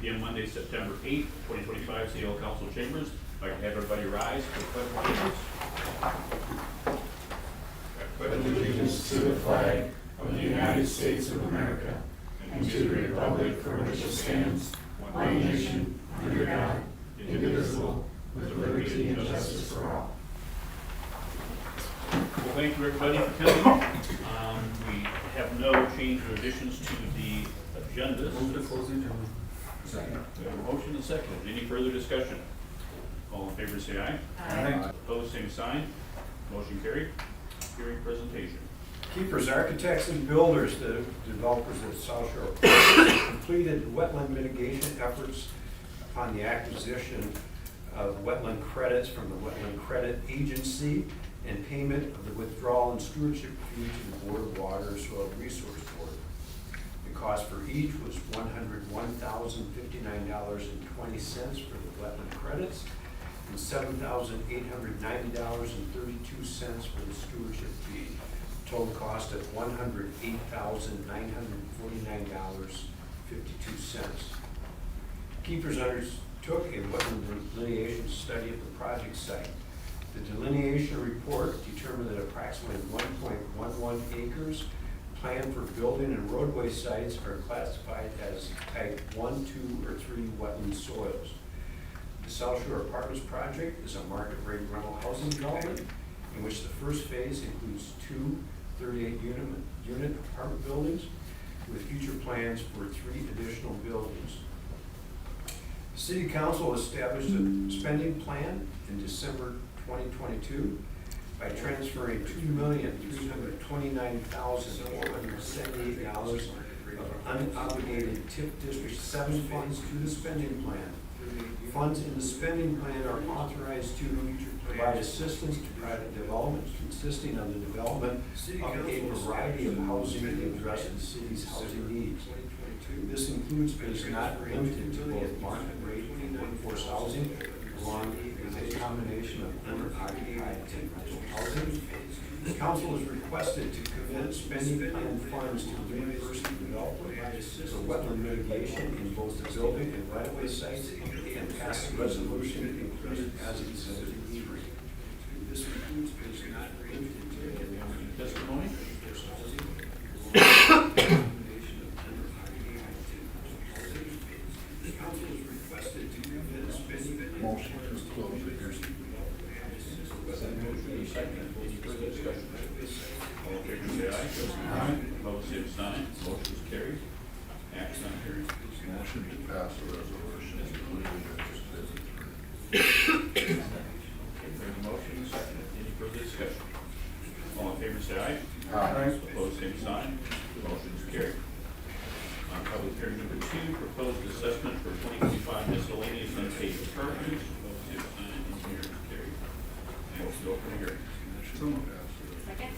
p.m. Monday, September 8th, 2025, City Hall Council Chambers. I'd like to have everybody rise for the pledge of allegiance. Pledge allegiance to the flag of the United States of America and to the republic for which it stands, one nation, under God, indivisible, with liberty and justice for all. Well, thank you everybody for coming. We have no change or additions to the agenda. Move to close the agenda. Second. We have a motion and a second. Any further discussion? All in favor say aye. Aye. Opposed, same sign. Motion carried. Hearing presentation. Keepers, architects, and builders, the developers at South Shore, completed wetland mitigation efforts upon the acquisition of wetland credits from the Wetland Credit Agency and payment of the withdrawal and stewardship fee to the Board of Water and Soil Resource Board. The cost for each was $101,059.20 for the wetland credits and $7,890.32 for the stewardship fee. Total cost of $108,949.52. Keepers undertook a wetland delineation study of the project site. The delineation report determined that approximately 1.11 acres planned for building and roadway sites are classified as type 1, 2, or 3 wetland soils. The South Shore Apartments project is a market rate rental housing development in which the first phase includes 2 38-unit apartment buildings with future plans for 3 additional buildings. The City Council established a spending plan in December 2022 by transferring $2,329,478 of unobligated TIP District 7 funds to the spending plan. Funds in the spending plan are authorized to provide assistance to private development consisting of the development of a variety of housing to address the city's housing needs. This includes but is not limited to both market rate and workforce housing, along with a combination of owner-occupied and rental housing. The council is requested to commit spending plan funds to reimburse the developer for wetland mitigation in both the building and right-of-way sites and pass a resolution included as exhibit 3. This includes but is not limited to Testimony? The council is requested to commit spending Motion to close the hearing. Motion and second. Any further discussion? All in favor say aye. Aye. Opposed, same sign. Motion is carried. Action on hearing. Motion to pass the resolution included as exhibit 3. Okay, we have a motion and second. Any further discussion? All in favor say aye. Aye. Opposed, same sign. Motion is carried. On public hearing number 2, proposed assessment for 2025 miscellaneous unpaid charges. Opposed, same sign. Engineer is carried. Motion to open the hearing. Second.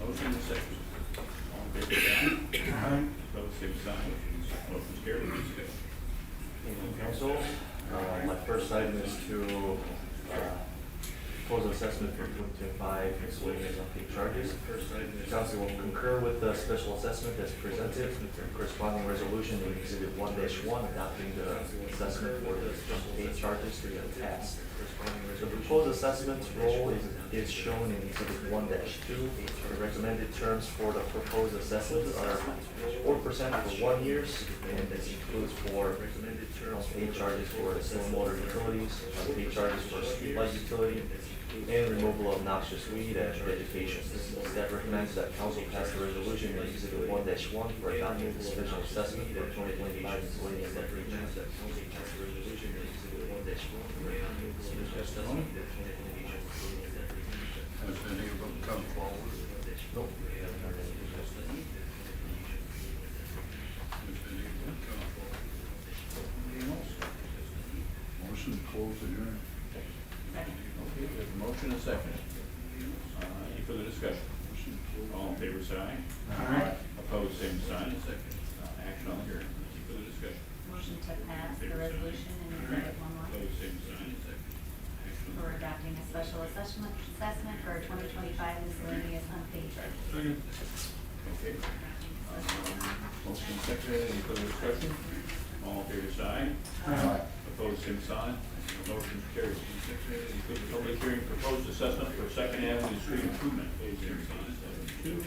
Motion and second. All in favor say aye. Aye. Opposed, same sign. Motion is carried. Discussion. Evening, Council. My first item is to propose assessment for 2025 miscellaneous unpaid charges. Council will concur with the special assessment as presented. Corresponding resolution in Exhibit 1-1 adopting the assessment for the unpaid charges to be attached. The proposed assessment roll is shown in Exhibit 1-2. The recommended terms for the proposed assessments are 4% for 1 year, and this includes for unpaid charges for stormwater utilities, unpaid charges for streetlight utility, and removal of noxious weed and vegetation. Staff recommends that council pass the resolution in Exhibit 1-1 for adopting the special assessment for 2025 miscellaneous unpaid charges. Testimony? Has any of them come forward? Nope. Has any of them come forward? Anything else? Motion to close the hearing. Second. Okay, we have a motion and second. Any further discussion? All in favor say aye. Aye. Opposed, same sign. Action on the hearing. Any further discussion? Motion to pass the resolution in Exhibit 1-1 Opposed, same sign. Action on for the hearing. adopting a special assessment for 2025 miscellaneous unpaid charges. Okay. Motion second, any further discussion? All in favor, say aye. Aye. Opposed, same sign. Motion carries. Public hearing proposed assessment for Second Avenue street improvement. Opposed, same sign. 2.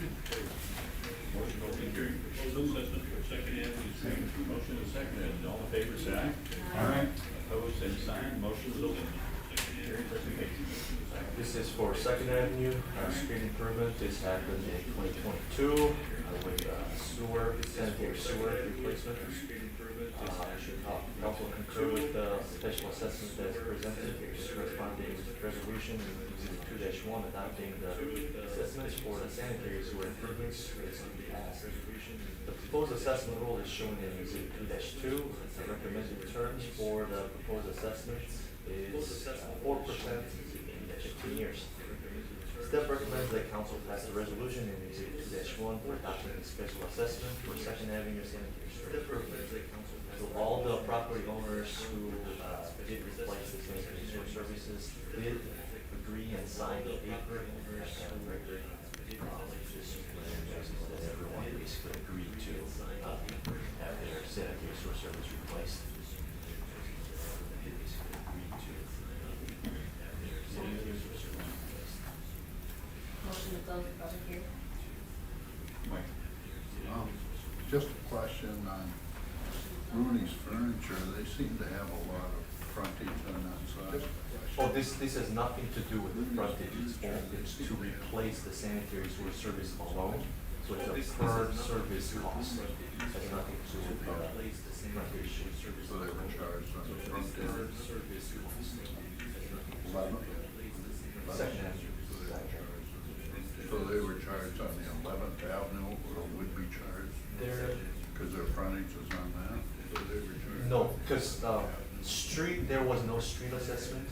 Motion open hearing proposed assessment for Second Avenue street improvement. Motion is seconded. All in favor, say aye. Aye. Opposed, same sign. Motion is open. Hearing presentation. This is for Second Avenue, street improvement. This happened in 2022 with sewer, sanitary sewer replacement. Council concur with the special assessment that's presented, corresponding resolution in Exhibit 2-1 adopting the assessments for the sanitary sewer improvements is passed. The proposed assessment rule is shown in Exhibit 2-2. The recommended terms for the proposed assessment is 4% in 15 years. Staff recommends that council pass a resolution in Exhibit 2-1 for adopting the special assessment for Second Avenue sanitary sewer improvements. So all the property owners who did replace the sanitary sewer services did agree and sign the paper and record. That everyone basically agreed to have their sanitary sewer service replaced. Motion to close the public hearing. Mike. Just a question on Rooney's Furniture. They seem to have a lot of frontage on that side. Oh, this has nothing to do with the frontage, it's to replace the sanitary sewer service alone, so it's a per service cost. It has nothing to do with the frontage. So they were charged on the frontage. 11. Second Avenue. So they were charged on the 11th Avenue, or would be charged, There, because their frontage is on that? So they were charged. no, because street, there was no street assessment,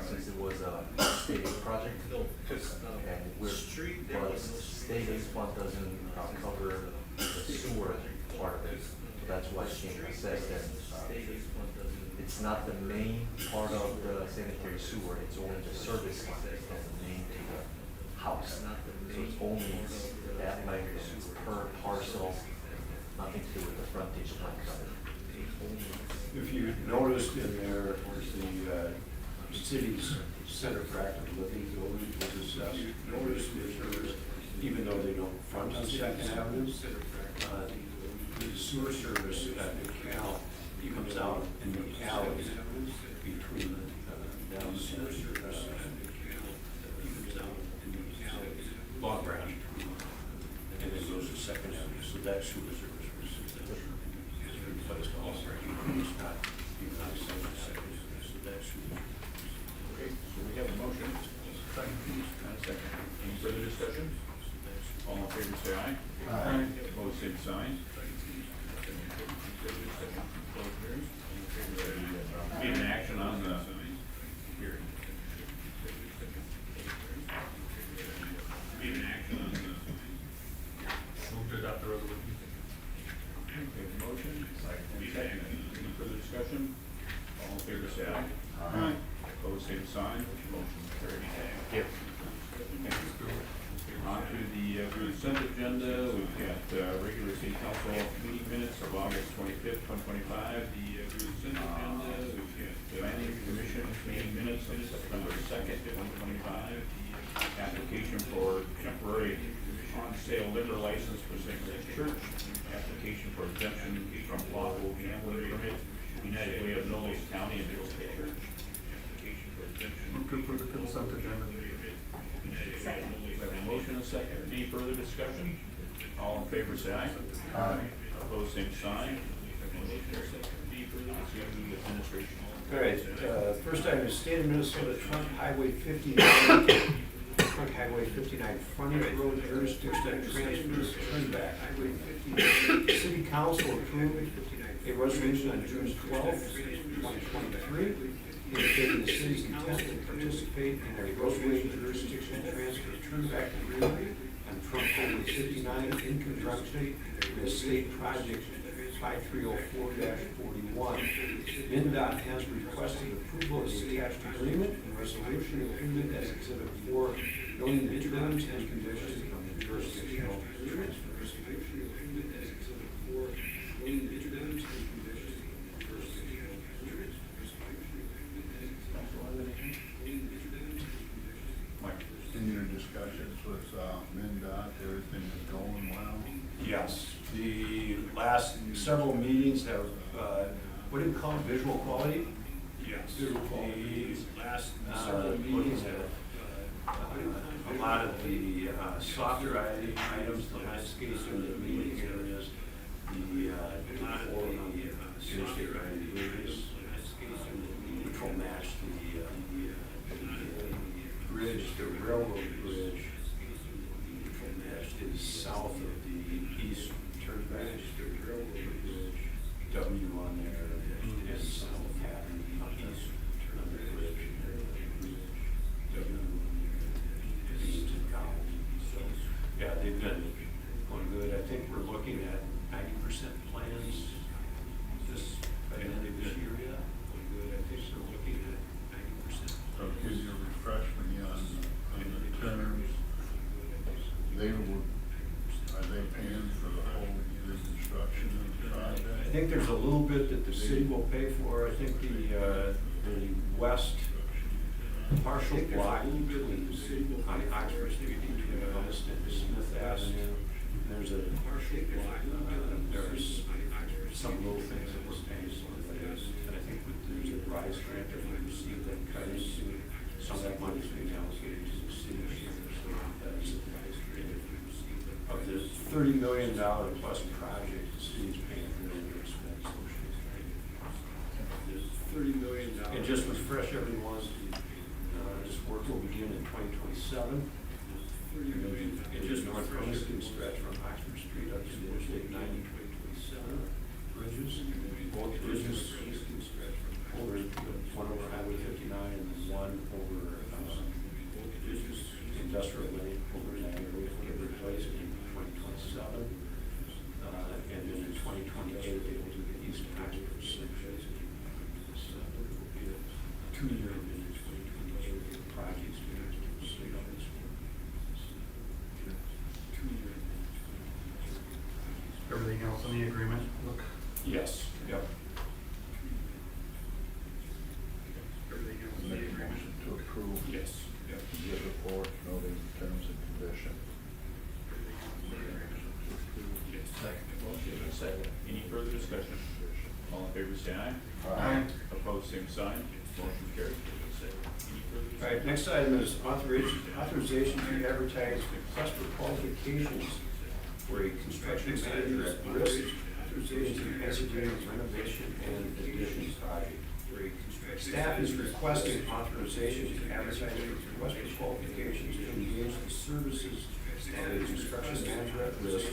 since it was a state aid project. And we're, but state aid fund doesn't cover the sewer part of it, so that's why it's being assessed as, it's not the main part of the sanitary sewer, it's only the service fund that's the main to the house. So it's only that length per parcel, nothing to do with the frontage length of it. If you noticed in there, the city's center practice living building was assessed. Notice there's, even though they don't front on Second Avenue, the sewer service at the canal comes out in the alley between down the sewer service Long Branch, and then goes to Second Avenue. So that sewer service was replaced also. It's not even on Second Avenue. So that sewer service. Okay, so we have a motion. Second. Any further discussion? All in favor, say aye. Aye. Opposed, same sign. Need an action on the hearing. Need an action on the. Move to adopt the resolution. We have a motion. Second. Any further discussion? All in favor, say aye. Aye. Opposed, same sign. Motion carried. On to the consent agenda, we've got regular city council meeting minutes of August 25th, 2025. The consent agenda, we've got planning commission meeting minutes of September 2nd, 2025. Application for temporary on-sale liquor license for St. Louis Church. Application for exemption from lawful gambling permit, United Way of Knowles County and Middle State Church. Application for exemption. Move to approve the consent agenda. Second. We have a motion and a second. Any further discussion? All in favor, say aye. Aye. Opposed, same sign. Any further discussion? Administration. All right, first item is State of Minnesota Trunk Highway 59, Trunk Highway 59 frontage road jurisdiction transfers turn back. City Council approved a resolution on June 12th, 2023, indicating the city's intent to participate in a roadway jurisdiction transfer turn back agreement on Trunk Highway 59 in conjunction with State Project 5304-41. MnDOT has requested approval of the attached agreement and resolution included as Exhibit 4, noting the terms and conditions of the jurisdictional transfer. meetings have, what do you call it, visual quality? Yes. Visual quality. Last Several meetings have, a lot of the softer items, the landscapes and the meeting areas, the interstate bridges, which will match the bridge, the railroad bridge, which will match is south of the east turnback, W on there, and south Happy, east turn the bridge, W, east and Collins. So, yeah, they've been going good. I think we're looking at 90% plans this, by the end of this year, yeah. Going good. I think we're looking at 90%. So can you refresh me on the terms? Are they paying for the whole reconstruction of the project? I think there's a little bit that the city will pay for. I think the west partial block between on Oxford Street between West and Smith Avenue. There's a partial block. There's some little things that was paying for this. And I think there's a rise grant that we received that cut into some of that money is being allocated to the city. So that's a rise grant. Of the $30 million plus project, the city's paying for the expense. $30 million. And just refresh everyone, this work will begin in 2027. It just northwestern stretch from Oxford Street up to Interstate 90, 2027. Bridges, both bridges over, one over Highway 59 and one over Industrial Lane over Niagara Way will get replaced in 2027. And then in 2028, they will do the East Oxford Street. So it will be a 2-year project. Everything else in the agreement? Look. Yes. Yep. Everything else in the Make a agreement? motion to approve. Yes. Yep. The report, noting terms and conditions. Motion and a second. Any further discussion? All in favor, say aye. Aye. Opposed, same sign. Motion carried. Any further All right, discussion? next item is authorization to advertise request for qualifications for a construction manager at risk, authorization to execute a renovation and addition project. Staff is requesting authorization to advertise request for qualifications to engage the services of a construction manager at risk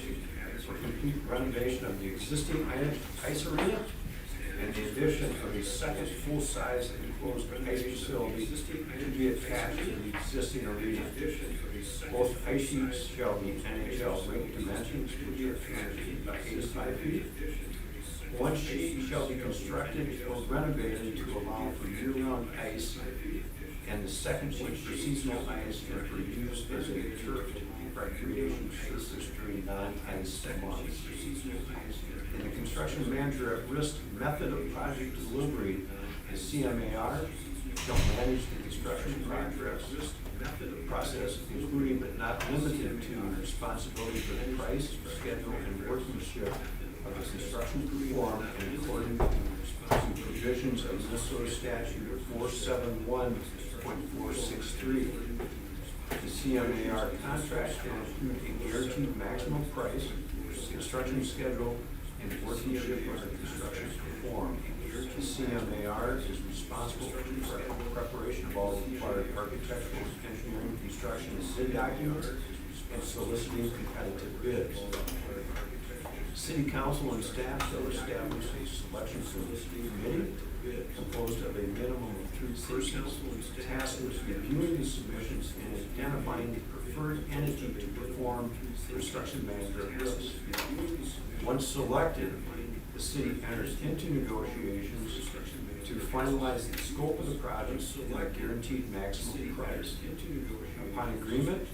for complete renovation of the existing ice arena and the addition of a second full-size enclosed ice facility to be attached to the existing arena. Both ice sheets shall be NHL rink dimensions, which are 300 feet by 85 feet. One sheet shall be constructed or renovated to allow for year-round ice, and the second sheet for seasonal ice and for use as a turfed recreation surface during non-ice months. In the construction manager at risk method of project delivery, the CMAR shall manage the construction project process, including but not limited to responsibility for the price, schedule, and workmanship of the construction performed in accordance to provisions of Minnesota Statute 471.463. The CMAR contract shall include a guaranteed maximum price, construction schedule, and workmanship of the construction performed. The CMAR is responsible for the preparation of all required architectural, engineering, construction, and city documents, and soliciting competitive bids. City council and staff shall establish a selection committee composed of a minimum of 3 persons tasked with reviewing the submissions and identifying the preferred entity to perform construction manager risk. Once selected, the city enters into negotiations to finalize the scope of the project and a guaranteed maximum price. Upon agreement,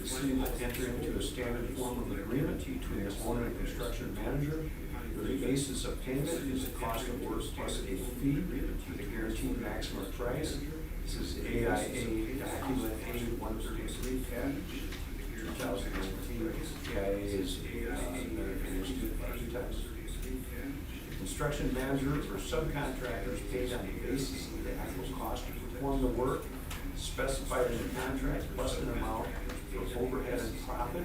the city will enter into a standard form of agreement between the owner and construction manager, where the basis of payment is the cost of work plus a fee with a guaranteed maximum price. This is AIA document A-133 package, 2019. AIA is American Institute of Architects. construction manager or subcontractors paid on the basis of the actual cost to perform the work specified in the contract, plus an amount for overhead and profit,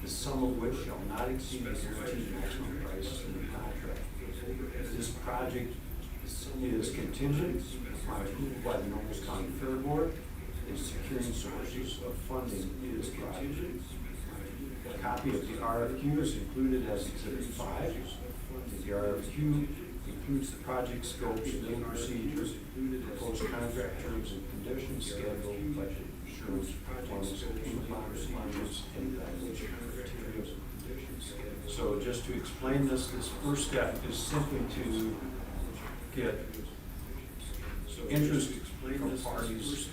the sum of which shall not exceed the guaranteed maximum price in the contract. This project is contingent upon approval by the Nobles County Fair Board and securing sources of funding in this project. A copy of the RFQ is included as Exhibit 5. The RFQ includes the project scopes, main procedures, proposed contract terms and conditions, schedule, budget, assurance, performance, payment bond requirements, and evaluation criteria. So just to explain this first step is simply to get interest from parties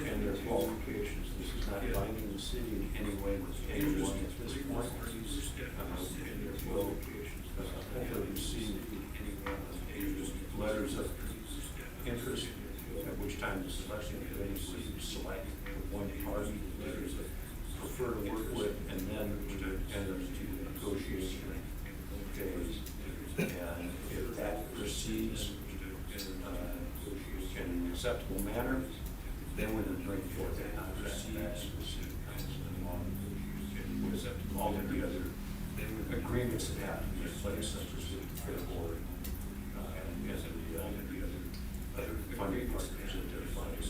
and their qualifications. This is not binding the city in any way with anyone at this point. We'll hopefully receive letters of interest, at which time the selection committee will select one party that they prefer to work with, and then we would enter into the negotiation phase. And if that proceeds in an acceptable manner, then we would bring forth a contract with all of the other agreements that have to be in place, such as the fair board and the other funding partners that their funds,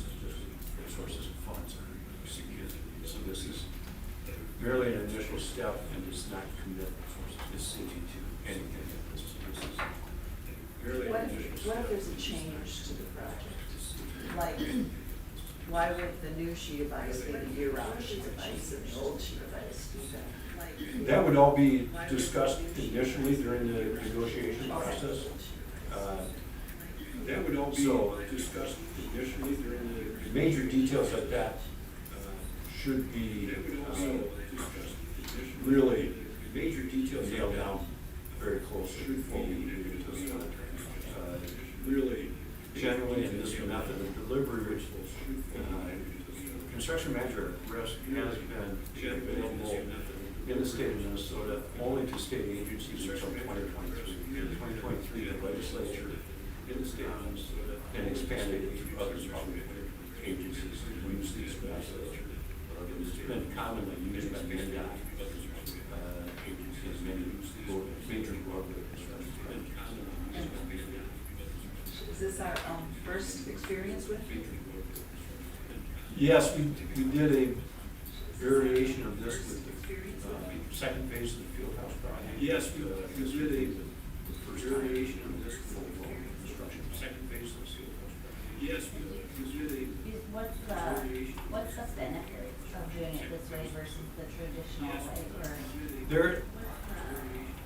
sources of funds are secured. So this is merely an initial step and does not commit the city to anything at this point. What if there's a change to the project? Like, why would the new sheet of ice be a year-round sheet of ice and the old sheet of ice do that? Like, That would all be discussed initially during the negotiation process. That would all be discussed initially during the. Major details like that should be really major details nailed down very closely before we get into the contract. Really, generally in this method of delivery, which construction manager at risk has been available in the state of Minnesota only to state agencies until 2023. In 2023, the legislature in the state of Minnesota and expanded it to other public agencies who use these methods. It's been commonly used by many agencies, many major global construction projects. is this our first experience with? Yes, we did a variation of this with the second phase of the field house project. Yes, we did the first variation of this with the construction, second phase of the field house project. Yes, we did What's the benefit of doing it this way versus the traditional way, or?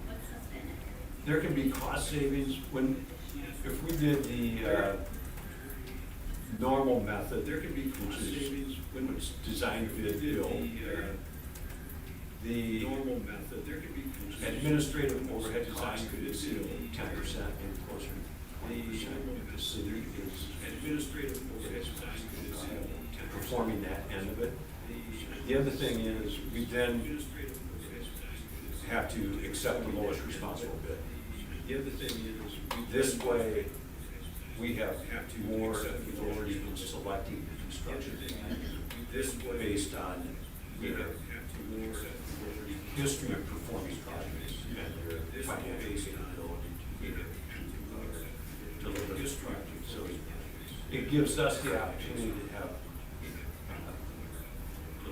What's the benefit? There can be cost savings if we did the normal method, there can be cost savings when it's design bid build. The normal method, there can be administrative overhead costs could exceed 10%, and closer to 20%. The city is administrative overhead costs could exceed performing that end of it. The other thing is we then have to accept the lowest responsible bid. The other thing is this way we have more authority in selecting the construction based on their history of performing projects and their financial capability to deliver this project. So it gives us the opportunity to have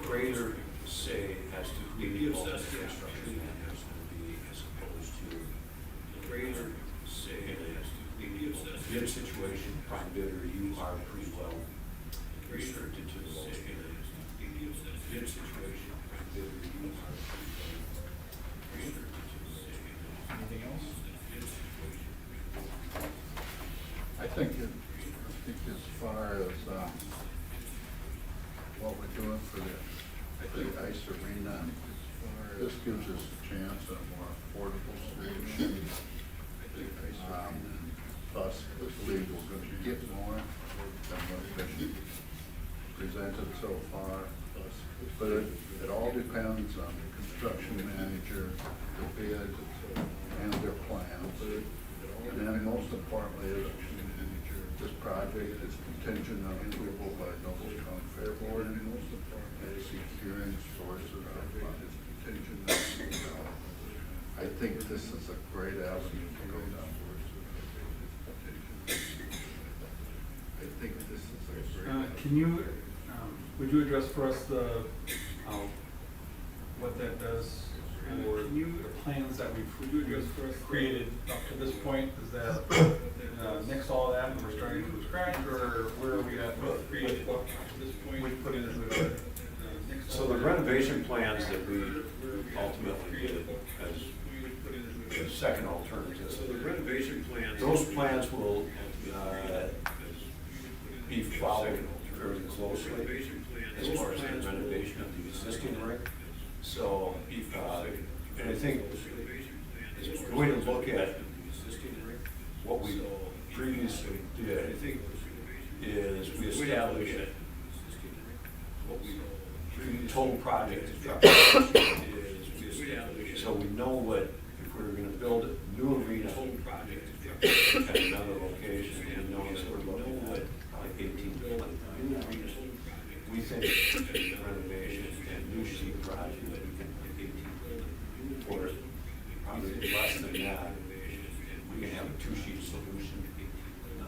greater say as to who the ultimate construction manager is going to be, as opposed to greater say as to the bid situation. Prime bidder, you are pretty well restricted to the lowest bidder. Bid situation, prime bidder, you are pretty well restricted to the lowest bidder. Anything else? I think as far as what we're doing for the ice arena, this gives us a chance at a more affordable solution. Plus, I believe we're going to get more than what's been presented so far. But it all depends on the construction manager, the bid, and their plans. most importantly, is this project is contingent on approval by Noblesville Fair Board. And securing sources of funds contingent on, I think this is a great avenue to go down. I think this is a great. Can you, would you address for us the, what that does for the plans that we've created up to this point? Is that nix all that and we're starting from scratch, or where are we at with creating up to this point? We put in So the renovation plans that we ultimately did as the second alternative. So the renovation plans. Those plans will be followed very closely as far as the renovation of the existing rink. So, and I think the way to look at what we previously did, I think, is we established total project so we know what, if we were going to build a new arena at another location, we know that we're looking at like 18 buildings. We think renovation and new sheet project, we can or probably less than that, we can have a two-sheet solution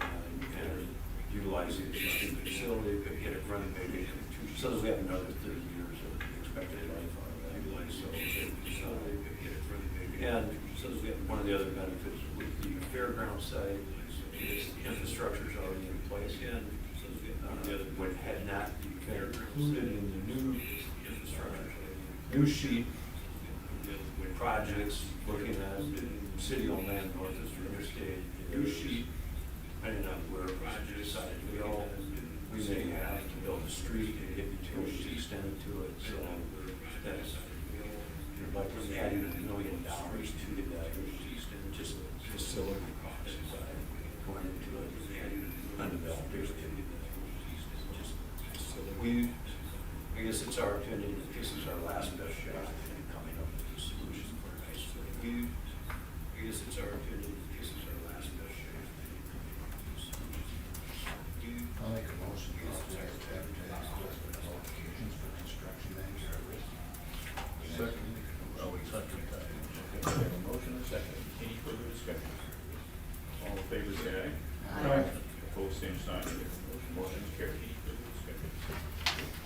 and utilize the existing facility, but get it renovated so that we have another 30 years of expected life out of that. And so that we have one of the other benefits with the fairground site is the infrastructure is already in place. And what had not been included in the new infrastructure, new sheet projects looking at city-owned land north of the interstate, new sheet, depending on where project decided to go, we may have to build a street and get utilities extended to it. So that's like we're adding $1 million to that just facility costs going into it undeveloped area. I guess it's our opinion that this is our last best shot in coming up with a solution for this. I guess it's our opinion that this is our last best shot. I'll make a motion to authorize advertising qualifications for construction and service. Second. Oh, we second that. Okay, we have a motion and a second. Any further discussion? All in favor, say aye. Aye. Opposed, same sign. Motion is carried.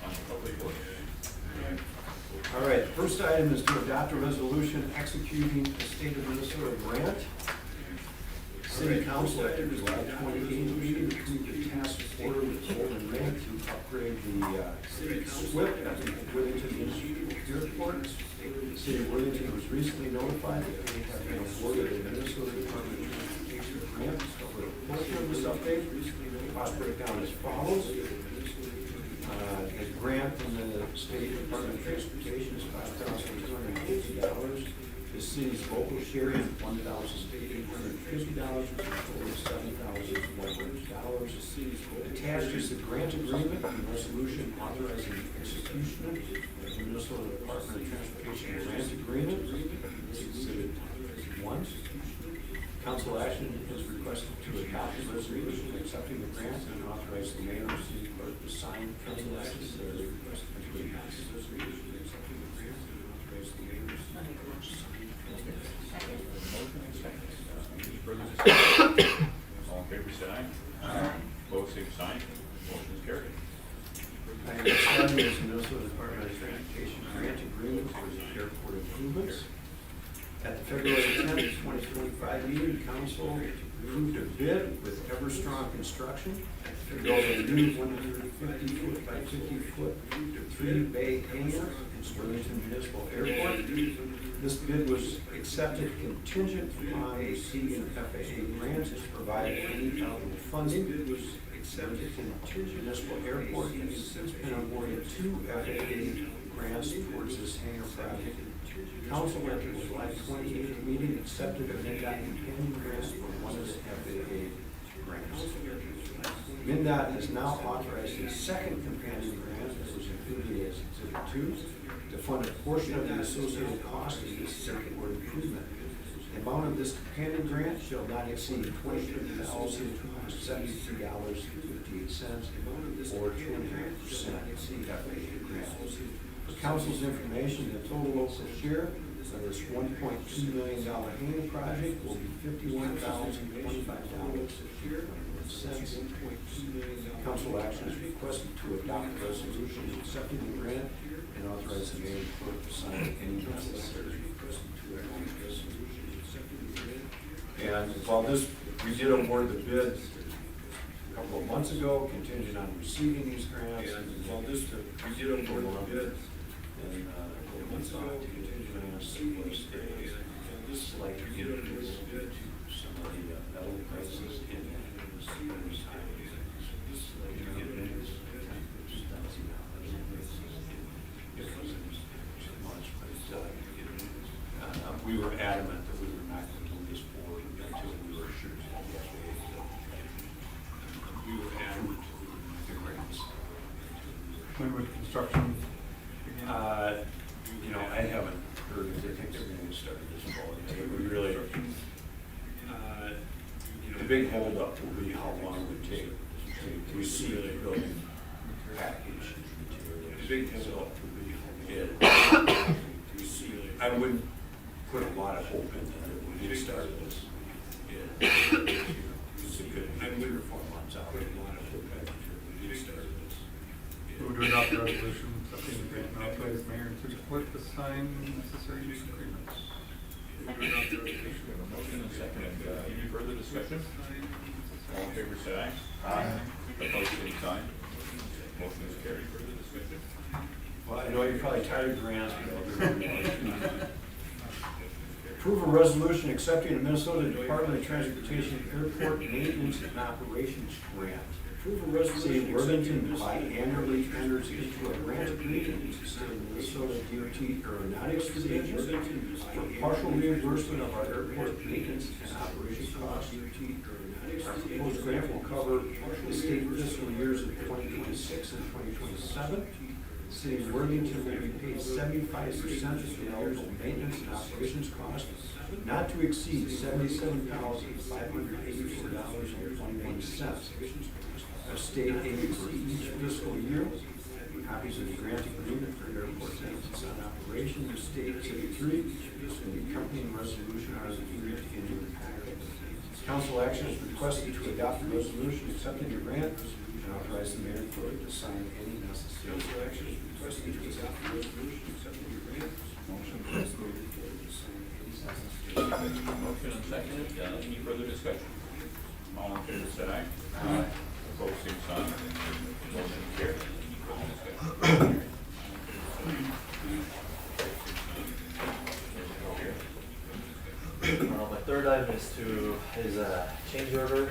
On to public works. All right, the first item is to adopt a resolution executing the state of Minnesota grant. City Council at their July 28th meeting approved the task order with Golden Rank to upgrade the SWIP at the Worthington Municipal Airport. The City of Worthington was recently notified that they have been awarded a Minnesota Department of Transportation grant. So for a portion of this update, the cost breakdown as follows. The grant from the State Department of Transportation is $5,250. The city's local share is $1,850, which is a total of $7,100. Attached is the grant agreement and resolution authorizing the execution of the Minnesota Department of Transportation grant agreement. This is Exhibit 1. Council action is requested to adopt a resolution accepting the grant and authorize the mayor and city clerk to sign council action to request to adopt the resolution accepting the grant and authorize the mayor and city clerk to sign council action. Motion and second. Any further discussion? All in favor, say aye. Aye. Opposed, same sign. Motion is carried. Item 7 is the Minnesota Department of Transportation grant agreement for the airport improvements. At the February 10th, 2025 meeting, council approved a bid with Everstrong Construction to build a new 150-foot by 50-foot 3-bay hangar in Worthington Municipal Airport. This bid was accepted contingent upon receiving FAA grants to provide any eligible funding. Bid was accepted contingent. Municipal Airport has since been awarded 2 FAA grants towards this hangar project. Council at the July 28th meeting accepted a MnDOT companion grant for one of the FAA grants. MnDOT has now authorized a second companion grant that was included as Exhibit 2 to fund a portion of the associated cost of this circuit improvement. The amount of this companion grant shall not exceed $23,273.58 or 2.5% FAA grant. For council's information, the total local share of this $1.2 million annual project will be $51,025.21. Council action is requested to adopt a resolution accepting the grant and authorize the mayor and clerk to sign any necessary. And while this, we did award the bid a couple of months ago, contingent on receiving these grants. And while this, we did award the bid and a couple of months ago, contingent on receiving these grants. This is like to get into some of the metal prices in we were adamant that we were not going to move this forward until we were sure that the FAA. We were adamant that we were not going to bring this. When would construction begin? You know, I haven't heard if they think they're going to start this fall. We really, the big holdup will be how long it would take to receive the building package. The big holdup will be I wouldn't put a lot of hope in that when we started this. It's a good, 3 or 4 months out. Put a lot of hope in that when we started this. Move to adopt the resolution accepting the grant and authorize mayor and city clerk to sign necessary use agreements. We have a motion and a second. Any further discussion? All in favor, say aye. Aye. Opposed, same sign. Motion is carried. Further discussion? Well, I know you're probably tired of grants, but I'll do it. Approve a resolution accepting the Minnesota Department of Transportation Airport Maintenance and Operations Grant. Approve a resolution Worthington biannually enters into a grant agreement with the state of Minnesota DOT Aeronautics Division for partial reimbursement of our airport maintenance and operations costs. Our proposed grant will cover the state fiscal years of 2026 and 2027. The city of Worthington will be paid 75% of the eligible maintenance and operations costs, not to exceed $77,584.21. A state aid for each fiscal year. Copies of the grant agreement for airport maintenance and operation of State City 3 and the accompanying resolution are included in your packet. Council action is requested to adopt the resolution accepting the grant and authorize the mayor and clerk to sign any necessary. Council action is requested to adopt the resolution accepting the grant. Motion to Motion and second. Any further discussion? All in favor, say aye. Aye. Opposed, same sign. Motion carried. Further discussion? My third item is a change order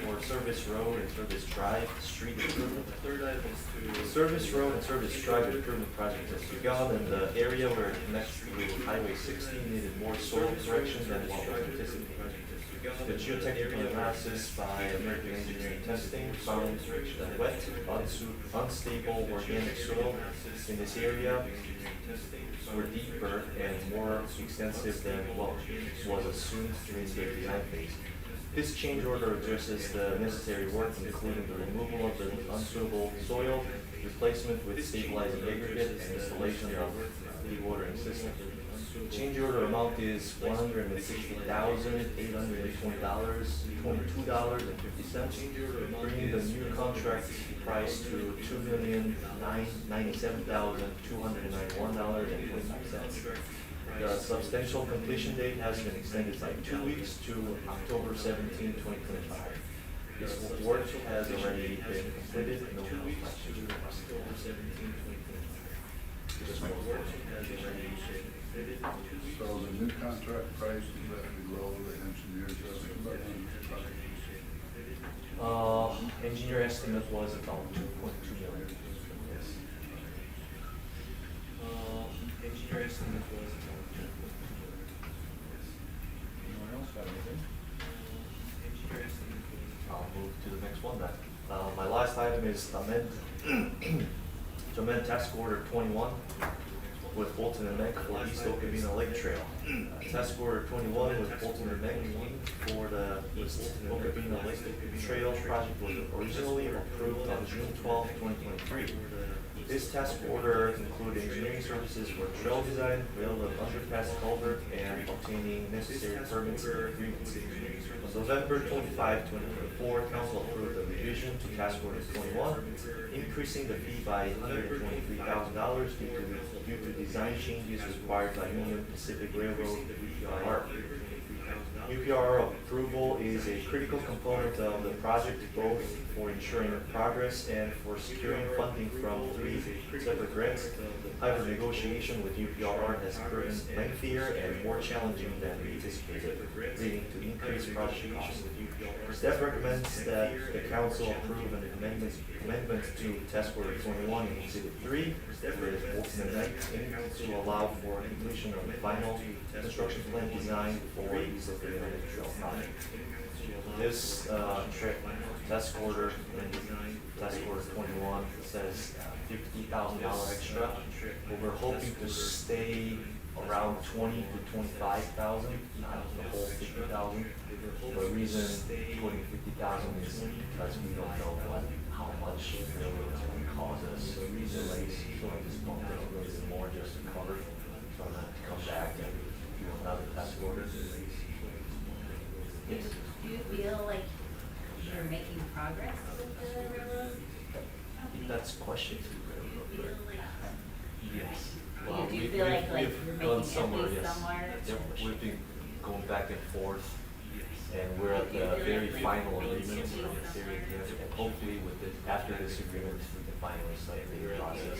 for Service Road and Service Drive street improvement. The third item is to Service Road and Service Drive improvement project has begun in the area where it connects to Highway 16 needed more soil correction than what was anticipated. The geotechnical analysis by American Engineering Testing found that wet, unstable organic soil in this area were deeper and more extensive than what was assumed during the design phase. This change order addresses the necessary work, including the removal of the unsuitable soil, replacement with stabilizing aggregate, and installation of dewatering system. Change order amount is $160,820.22.50, bringing the new contract price to $2,097,291.25. The substantial completion date has been extended by 2 weeks to October 17, 2025. This work has already been completed. No questions. October 17, 2025. This work has already been completed. So the new contract price is that below the engineer's estimate? Engineer estimate was about 2.2 million. Yes. Engineer estimate was about 2.2 million. Anyone else got anything? I'll move to the next one then. My last item is to amend task order 21. with Bolton and Meg for East Okabena Lake Trail. Task order 21 with Bolton and Meg for the East Okabena Lake Trail project was originally approved on June 12, 2023. This task order included engineering services for trail design, rail of underpass culvert, and obtaining necessary permits and agreements. On November 25, 2024, Council approved a revision to task order 21, increasing the fee by $123,000 due to design changes required by Union Pacific Railroad UPR. UPR approval is a critical component of the project, both for ensuring progress and for securing funding from 3 separate grants. However, negotiation with UPR has proven lengthier and more challenging than anticipated, leading to increased project costs. Staff recommends that the council approve an amendment to task order 21 in Exhibit 3 with Bolton and Knight to allow for completion of the final construction plan design for the East Okabena Lake Trail project. This task order 21 says $50,000 extra, but we're hoping to stay around 20 to 25,000, not the whole 50,000. The reason putting 50,000 is because we don't know how much the railroad is going to cause us delays. So at this point, there's a little bit more just to cover, so I'm not to come back and do another task order. Do you feel like you're making progress with the railroad? I think that's a question to the railroad, but yes. Do you feel like you're making gone somewhere, at least yes. somewhere? Yep, we've been going back and forth, and we're at the very final agreement. And hopefully with this, after this agreement, we can finally start the process.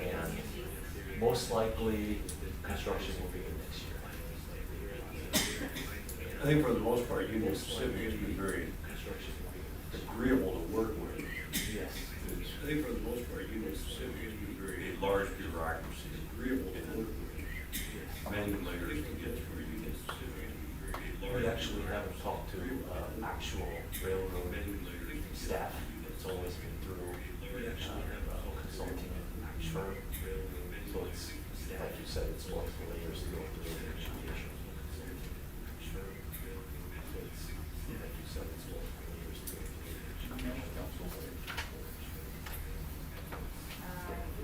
And most likely, construction will begin next year. I think for the most part, Union Pacific has been very agreeable to work with. Yes. I think for the most part, Union Pacific has been very large bureaucracy, agreeable to work with. Many layers to get through Union Pacific. We actually haven't talked to actual railroad staff. It's always been through consulting firm. So it's, like you said, it's multiple layers to go through.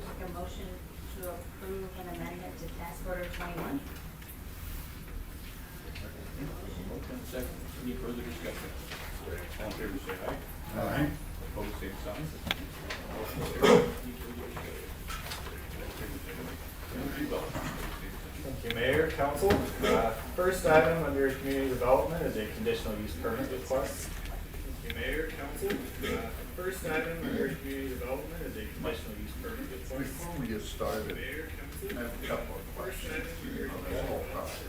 Make a motion to approve an amendment to task order 21. Second, any further discussion? All in favor, say aye. Aye. Opposed, same sign. Thank you, Mayor, Council. First item under community development is a conditional use permit request. Thank you, Mayor, Council. First item under community development is a conditional use permit request. Before we get started, I have a couple of questions on this whole process.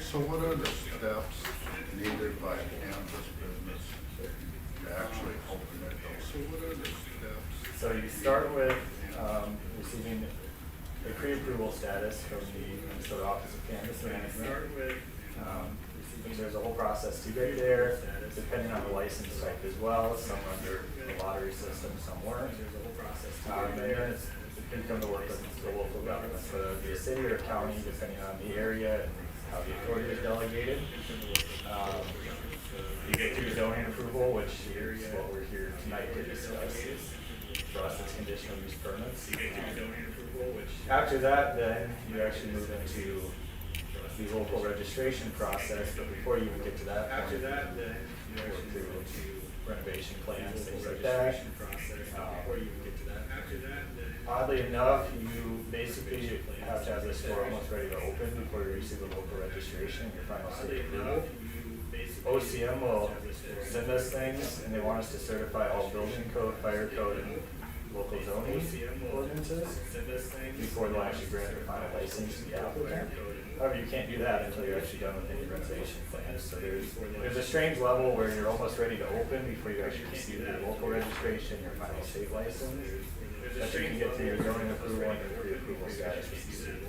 So what are the steps needed by a cannabis business to actually open it up? So what are the steps? So you start with receiving a pre-approval status from the Minnesota Office of Cannabis Management. There's a whole process to get there, depending on the license type as well. Some under the lottery system, some weren't. And then it's become to work with the local government, whether it be a city or county, depending on the area and how the authority is delegated. You get through zoning approval, which is what we're here tonight to discuss. For us, it's conditional use permits. After that, then you actually move into the local registration process, but before you even get to that point, you work through renovation plans, things like that. Oddly enough, you basically have to have this store almost ready to open before you receive the local registration and your final city approval. OCM will send us things, and they want us to certify all building code, fire code, and local zoning ordinances before they'll actually grant the final license to the applicant. However, you can't do that until you're actually done with any renovation plans. So there's a strange level where you're almost ready to open before you actually receive your local registration, your final state license. But you can get to your zoning approval and your pre-approval status with the city.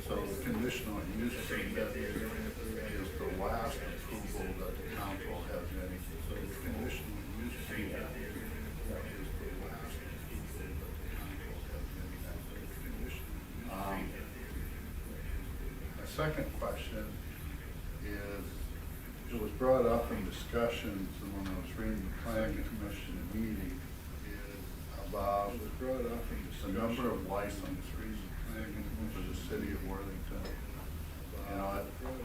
So the conditional use permit is the last approval that the council has anything. So the conditional use permit is the last approval that the second question is, it was brought up in discussions when I was reading the planning commission meeting about the number of licenses for the city of Worthington. You know,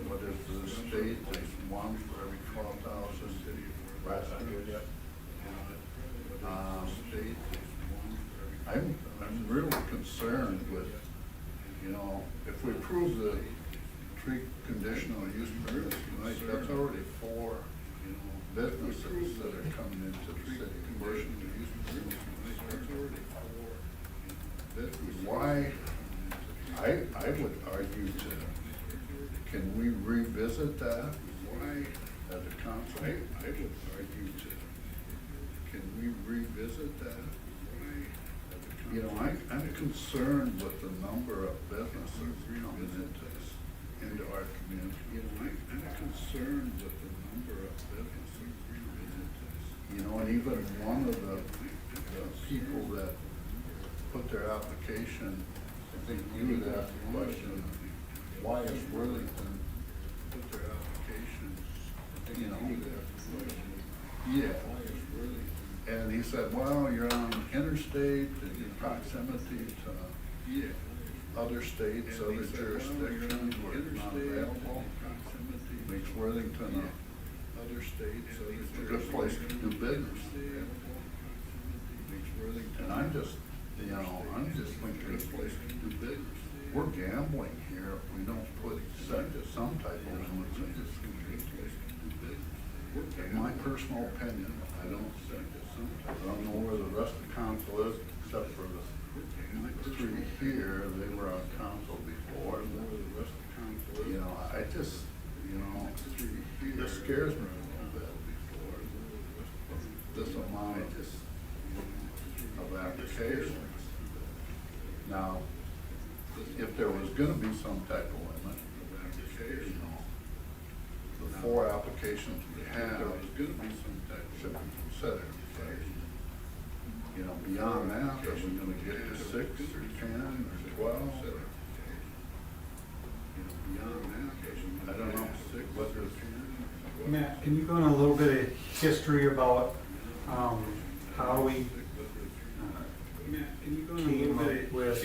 what is the state, there's one for every 12,000 residents. I'm really concerned with, you know, if we approve the three conditional use permits tonight, that's already 4, businesses that are coming into the city, commercial use permits. Why, I would argue can we revisit that? Why, as a council? I would argue can we revisit that? You know, I'm concerned with the number of businesses coming into our community. You know, I'm concerned with the number of businesses coming into this. You know, and even one of the people that put their application, I think you would ask the question, why is Worthington put their application, you know, yeah. And he said, well, you're on interstate and in proximity to other states, other jurisdictions where it's not available. Makes Worthington a good place to do business. And I'm just thinking, we're gambling here if we don't put some type of limits in this. In my personal opinion, I don't know where the rest of the council is, except for the 3 here. They were on council before. You know, I just, you know, this scares me a little bit. This amount of applications. Now, if there was going to be some type of limit, you know, the 4 applications we have should be considered. You know, beyond that, are we going to get to 6 or 10 or 12? I don't know. Matt, can you go into a little bit of history about how we came up with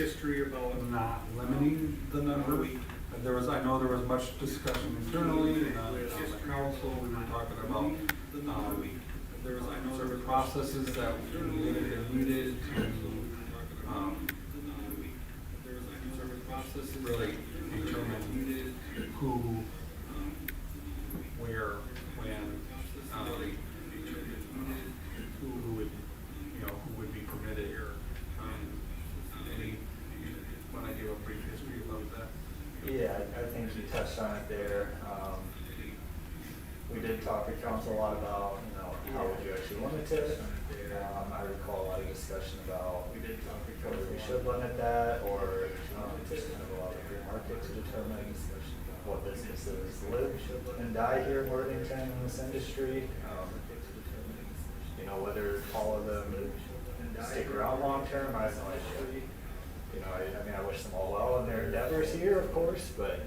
not limiting the number? I know there was much discussion internally and on the council. We were talking about there were processes that we needed to really determine who, where, when, who would, who would be permitted here. Want to give a brief history about that? Yeah, I think you touched on it there. We did talk at council a lot about, how would you actually limit it? I recall a lot of discussion about whether we should limit that or just kind of allow the free market to determine what businesses live and die here in Worthington in this industry. Whether all of them stick around long term, I have no idea. I wish them all well in their endeavors here, of course, but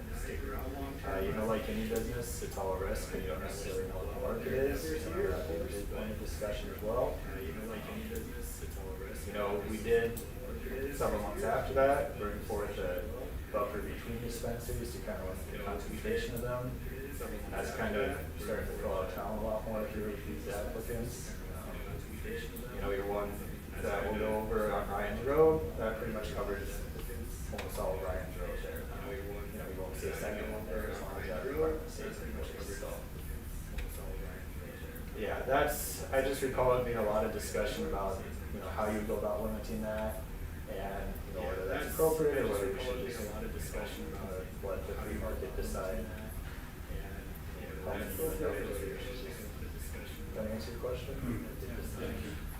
like any business, it's all a risk, and you don't necessarily know what the market is. So that was a point of discussion as well. We did several months after that bring forth a buffer between dispensaries to kind of limit the concentration of them. That's kind of starting to fill out town a lot more if you read these applicants. Your one that we'll go over on Ryan's Road, that pretty much covers almost all of Ryan's Road there. We won't see a second one there as long as that requirement stays in place. So, yeah, I just recall it being a lot of discussion about, how you go about limiting that and, whether that's appropriate or whether we should just let the free market decide. How many do we go for? Did that answer your question?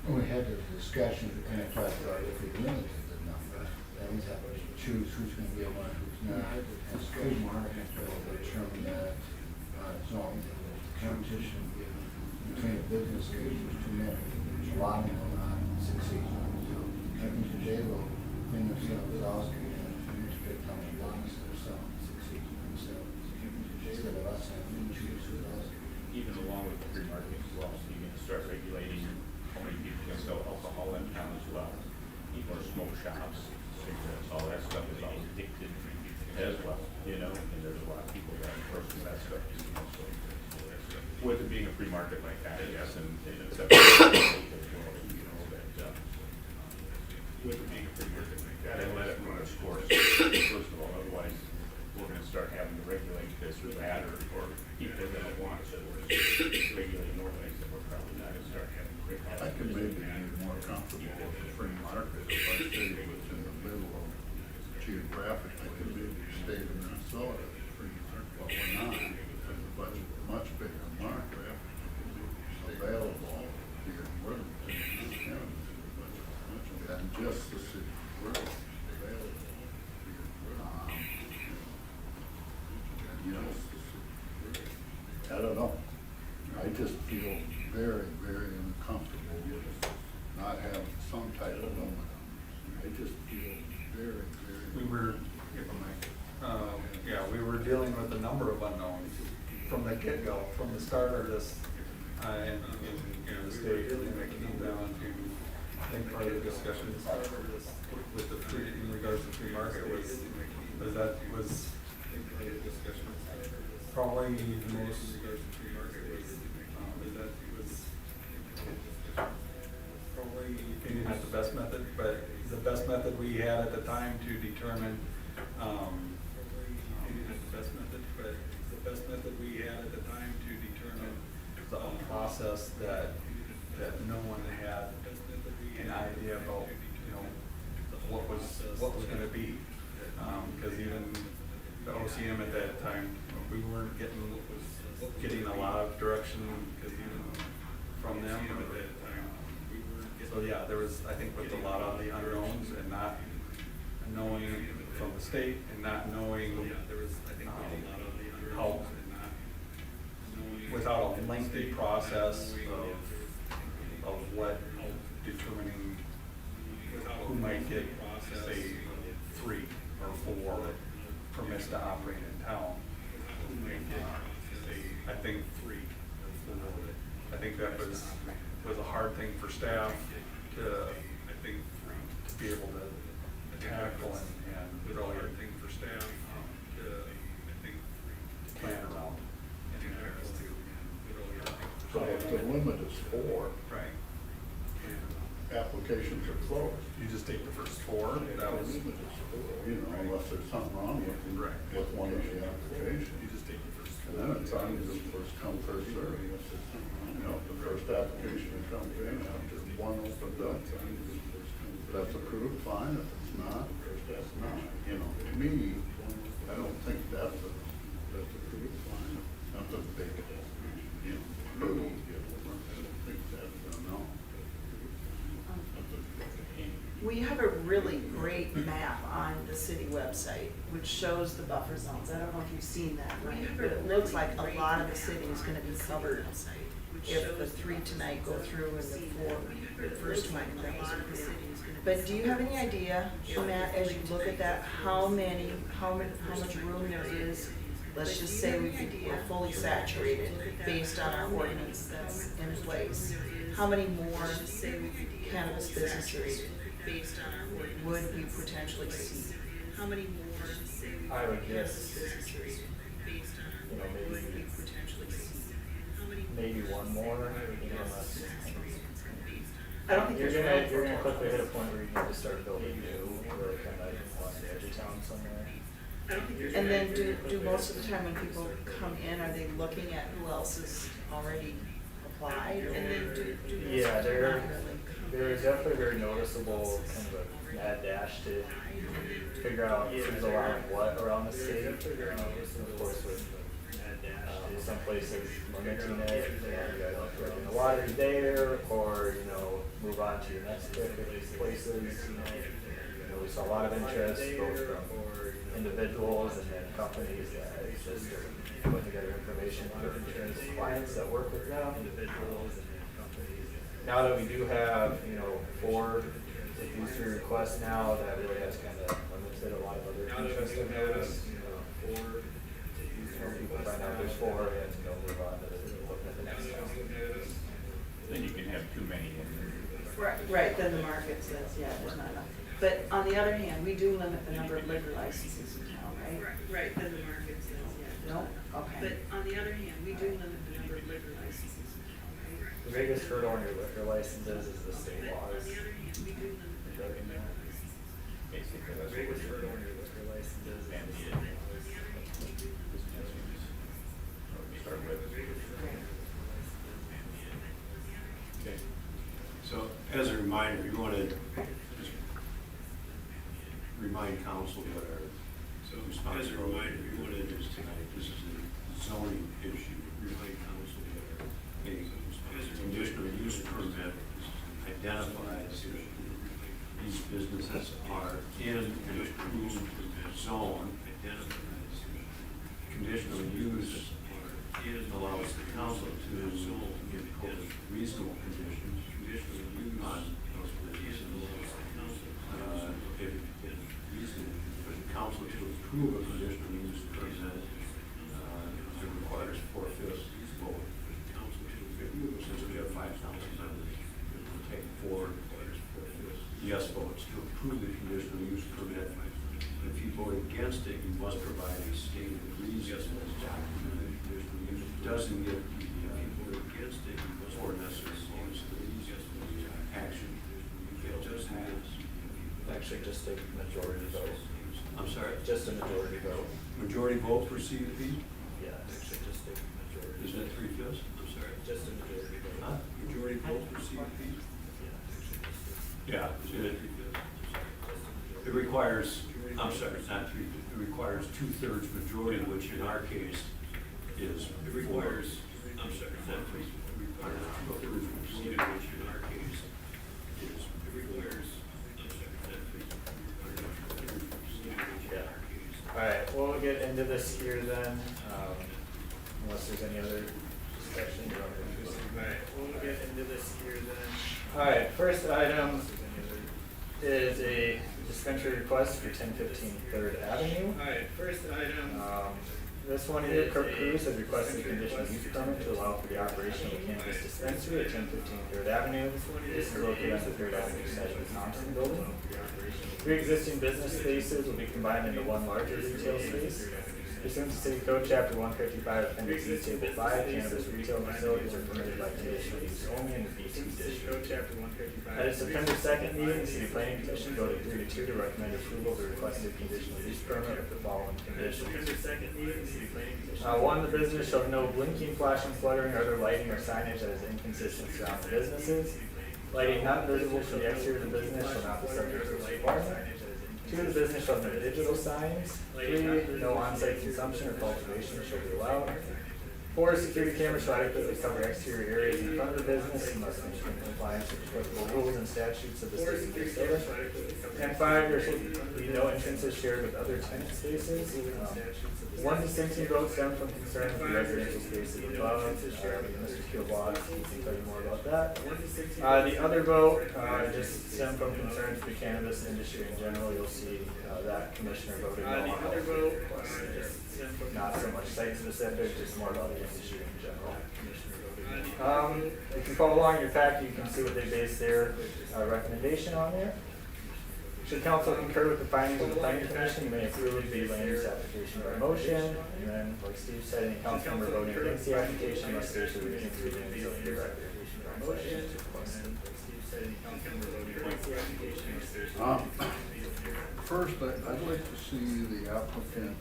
When we had the discussion, we kind of talked about if we limited the number, then we'd have to choose who's going to be able and who's not. As trade market will determine that zone, competition between the business groups was too many. There's a lot of them not succeeding. So I think today will clean themselves out and finish big time of business that are selling succeeding. So instead of us having to choose who does. Even along with the free market as well, so you're gonna start regulating how many people can sell alcohol in town as well. People are smoke shops, cigarettes, all that stuff is all addicted as well, you know, and there's a lot of people that are from that stuff. You know, so with it being a free market like that, I guess, and it's a, you know, that, with it being a free market like that, and let it run its course, first of all, otherwise we're gonna start having to regulate this or that, or people that don't want to regulate more things that we're probably not gonna start having. I could maybe be more comfortable with the free market if I stayed within the middle of geographically, could maybe state of Minnesota, free market, but we're not. There's a much bigger market available here in Worthington, and just the city of Worthington available here in Worthington. Yes, I don't know. I just feel very, very uncomfortable with not having some type of limit. I just feel very, very. We were, we were dealing with a number of unknowns from the get-go, from the start of this, in the state, and it came down to, I think part of the discussion with the free, in regards to free market was probably the most, maybe not the best method, but the best method we had at the time to determine, the process that no one had an idea about, what was gonna be. Cause even the OCM at that time, we weren't getting a lot of direction, cause even from them. So yeah, there was, I think, with a lot of the unknowns and not knowing from the state and not knowing how, without a lengthy process of what determining who might get, say, 3 or 4 permits to operate in town. I think that was a hard thing for staff to be able to tackle and really plan around. So if the limit is 4, Right. applications are closed. You just take the first 4, that was, The limit is 4, unless there's something wrong with one of the applications. you just take the first And then it's on the first come, first served. If the first application comes in, after one opens up, if that's approved, fine, if it's not, that's not. To me, I don't think that's approved, fine, that's a big, hurdle. I don't think that's, no. We have a really great map on the city website, which shows the buffer zones. I don't know if you've seen that, right? But it looks like a lot of the city is gonna be covered if the 3 tonight go through and the first one that was approved. But do you have any idea, Matt, as you look at that, how much room there is? Let's just say we're fully saturated based on our ordinance that's in place. How many more cannabis businesses would we potentially see? How many more? I would guess, maybe one more, unless. I don't think You're there's gonna, quickly hit a point where you need to start building new, or kind of on the edge of town somewhere. And then do most of the time when people come in, are they looking at who else has already applied? And then do Yeah, not there really? is definitely very noticeable kind of a mad dash to figure out who's allowing what around the state. Of course, with some places limiting it, and you guys throwing the lottery there, or move on to your next pick of these places. We saw a lot of interest both from individuals and then companies that just are putting together information for insurance clients that work with them. Now that we do have 4 with these 3 requests now, that really has kind of limited a lot of other interest in those. people find out there's four and they'll move on to looking at the next one. Then you can have too many in there. Right, then the market says, yeah, there's not enough. But on the other hand, we do limit the number of liquor licenses in town, right? Right, then the market says, yeah. No? Okay. But on the other hand, we do limit the number of liquor licenses in town, right? The biggest hurdle on your liquor licenses is the state But on laws. the other hand, we do limit the number of liquor licenses. Basically, The that's what biggest we're hurdle on doing. your liquor licenses is And the the- state laws. Start with. Okay. So as a reminder, you want to just remind council what our responsibility is tonight. This is a zoning issue. Remind council what a conditional use permit identifies these businesses are in an approved zone. Conditional use allows the council to impose reasonable conditions on those businesses. If reasonable for the council to approve a conditional use permit, it requires 4/5 vote. Since we have 5 council members, it will take 4 yes votes to approve the conditional use permit. If you vote against it, you must provide a stated reason as documented. If it doesn't get the vote against it, or necessary action fails to pass. Actually, just a majority vote. I'm sorry, Just a majority vote. majority vote for CUP? Yeah, actually, just a majority. Isn't it 3/5? I'm sorry. Just a majority vote. Huh? Majority vote for CUP? Yeah, it requires, I'm sorry, not 3/5, it requires 2/3 majority, which in our case is. It requires, I'm sorry, not 3/5, it requires 2/3 majority, which in our case is. It requires, I'm sorry, not 3/5. Yeah. All right, we'll get into this here then, unless there's any other discussion. All right, we'll get into this here then. All right, first item is a dispensary request for 1015 Third Avenue. All right, first item. This one here, Kirk Cruz has requested a conditional use permit to allow for the operation of a cannabis dispensary at 1015 Third Avenue. This is located on the Third Avenue side of the Thompson building. 3 existing business spaces will be combined into one larger retail space. Pursuant to City Code Chapter 155, Appendix E, Table 5, cannabis retail facilities are permitted by conditional use only in the B2 district. At its September 2nd meeting, the City Planning Commission voted 3-2 to recommend approval of the requested conditional use permit with the following conditions. 1, the business shall have no blinking, flashing, fluttering, or other lighting or signage that is inconsistent surrounding businesses. Lighting not visible from the exterior of the business shall not be subject to this requirement. 2, the business shall have no digital signs. 3, no on-site consumption or cultivation shall be allowed. 4, security cameras shall adequately cover exterior areas in front of the business and must maintain compliance with applicable rules and statutes of the state of Minnesota. And 5, there should be no entrances shared with other tenant spaces. 1 distinction vote stemmed from concern with the residential spaces above. Mr. Kilbog can tell you more about that. The other vote just stemmed from concerns for the cannabis industry in general. You'll see that commissioner voted no on all 3 requests. Not so much site specific, just more about the industry in general. If you follow along your packet, you can see what they base their recommendation on there. Should council concur with the findings of the planning commission, you may approve the land use application by motion. And then, like Steve said, any council member voting against the application must state the reasons for doing so in the record. Motion. First, I'd like to see the applicant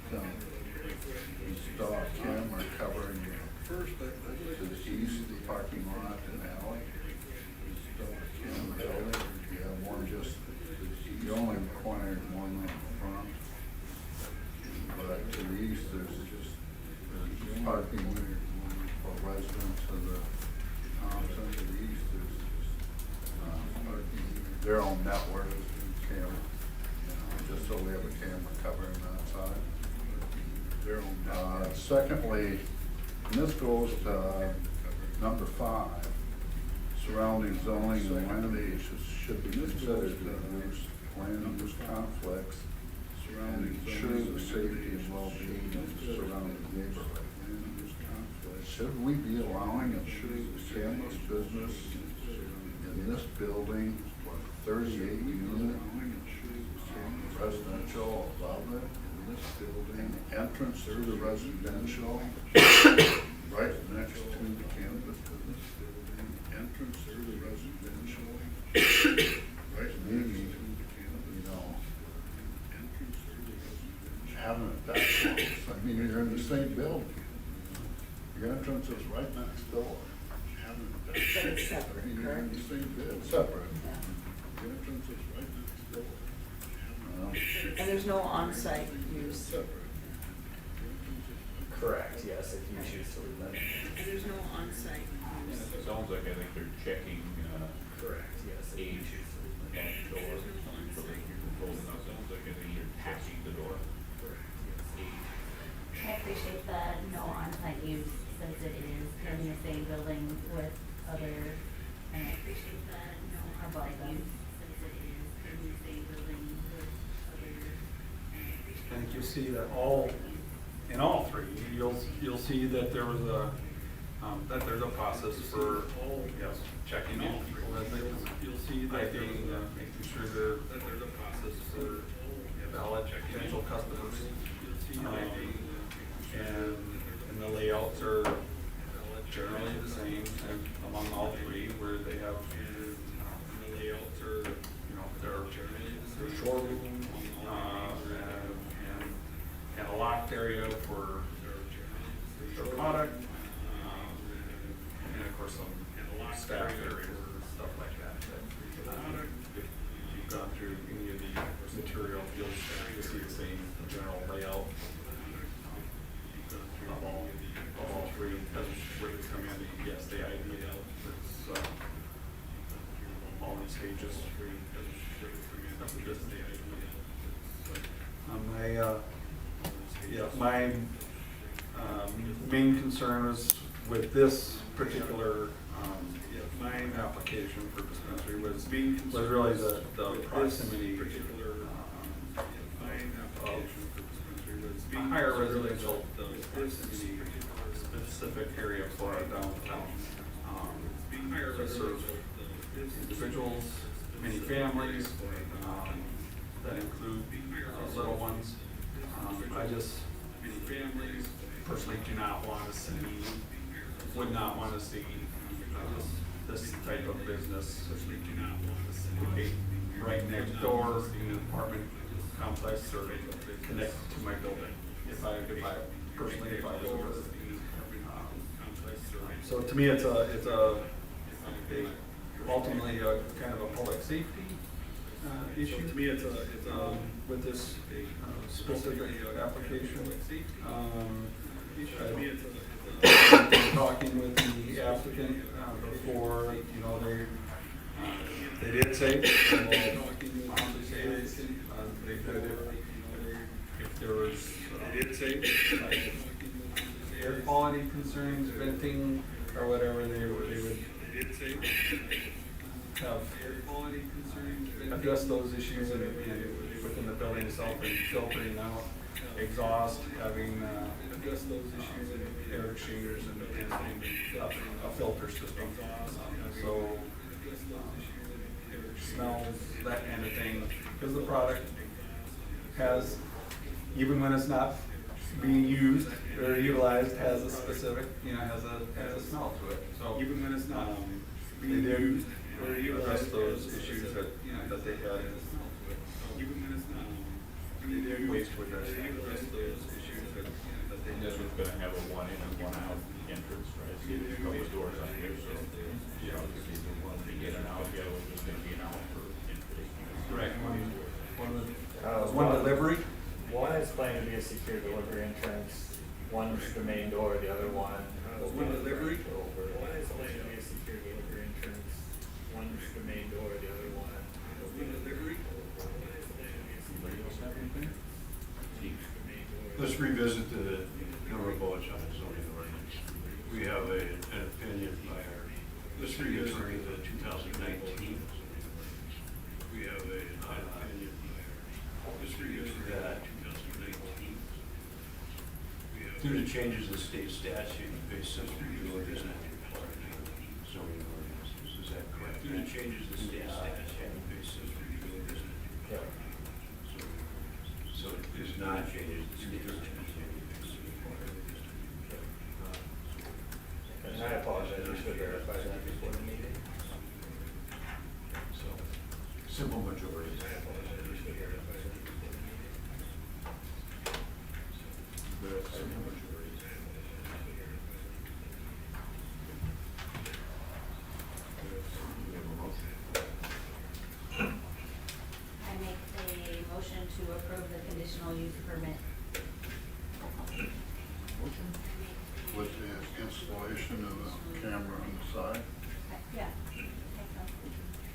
install a camera covering to the east of the parking lot and alley. Install a camera alley. You have one just, you only require one on the front. But to the east, there's just parking for residents of the Thompson. To the east, there's parking, their own network camera. Just so we have a camera covering that side. Secondly, and this goes to number 5, surrounding zoning and land uses should be considered to reduce land use conflicts ensure the safety and well-being of the surrounding neighborhood. Should we be allowing a cannabis business in this building for 38 unit residential development in this building, entrance to the residential, right next to the cannabis business building, entrance to the residential, right maybe, you know, having it that close. I mean, you're in the same building. Your entrance is right next door. But it's separate, You're in correct? the same building, separate. Yeah. Your entrance is right next door. And there's no on-site use. Separate. Correct, yes, if you choose to leave that. And there's no on-site use. It sounds like I think they're checking, Correct, yes. age on the door. So that you're closing up, sounds like I think you're checking the door. Age. I appreciate the no on-site use since it is in the same building with other, and I appreciate the no on-site use since it is in the same building with other. I think you'll see that in all three, you'll see that there was that there's a process for, yes, checking all three. You'll see that being, making sure that there's a process for valid potential customers. And the layouts are generally the same among all three, where they have, the layouts are, you know, they're showroom, and a locked area for their product, and of course some staff areas and stuff like that. If you've gone through any of the material, you'll see the same general layout of all three. That's where they come in. Yes, the idea is all in stages. That's just the idea. My main concern is with this particular application for dispensary was really the proximity of higher residential specific area for our downtown. To serve individuals, many families, that include little ones. I just personally do not want to see, would not want to see this type of business right next door in an apartment complex or connect to my building. If I personally, if I was over. So to me, it's ultimately a kind of a public safety issue. To me, it's with this specific application. I've been talking with the applicant before, you know, they did say, they could, if there was, air quality concerns, venting, or whatever, they would have address those issues and within the building itself and filtering out exhaust, having address those issues and air exchangers and a filter system. So smells, that kind of thing, because the product has, even when it's not being used or utilized, has a specific, you know, has a smell to it. So even when it's not being used or utilized, those issues that, you know, that they had. Even when it's not waste with those issues that they And this one's gonna have a one in and one out entrance, right? See, there's a couple of doors on here, so, you know, if you want to get an out, the other one's just gonna be an out for entry. correct. One delivery. One is planned to be a secure delivery entrance, one's the main door, the other one. One delivery. One is planned to be a secure delivery entrance, one's the main door, the other one. Anybody else have anything? Chief? Let's revisit the number of bullets on the zoning ordinance. We have an opinion by our city attorney that 2019. We have an opinion by our city attorney that Due to changes in state statute, based system review is not required in zoning ordinances, is that correct? Due to changes in state statute, based system review is not Yeah. so it is not changes in state statute. And I apologize, we should verify that before the meeting. So, simple majority. Simple majority. We have a motion. I make a motion to approve the conditional use permit. Motion? With the installation of a camera on the side, Yeah, I think so.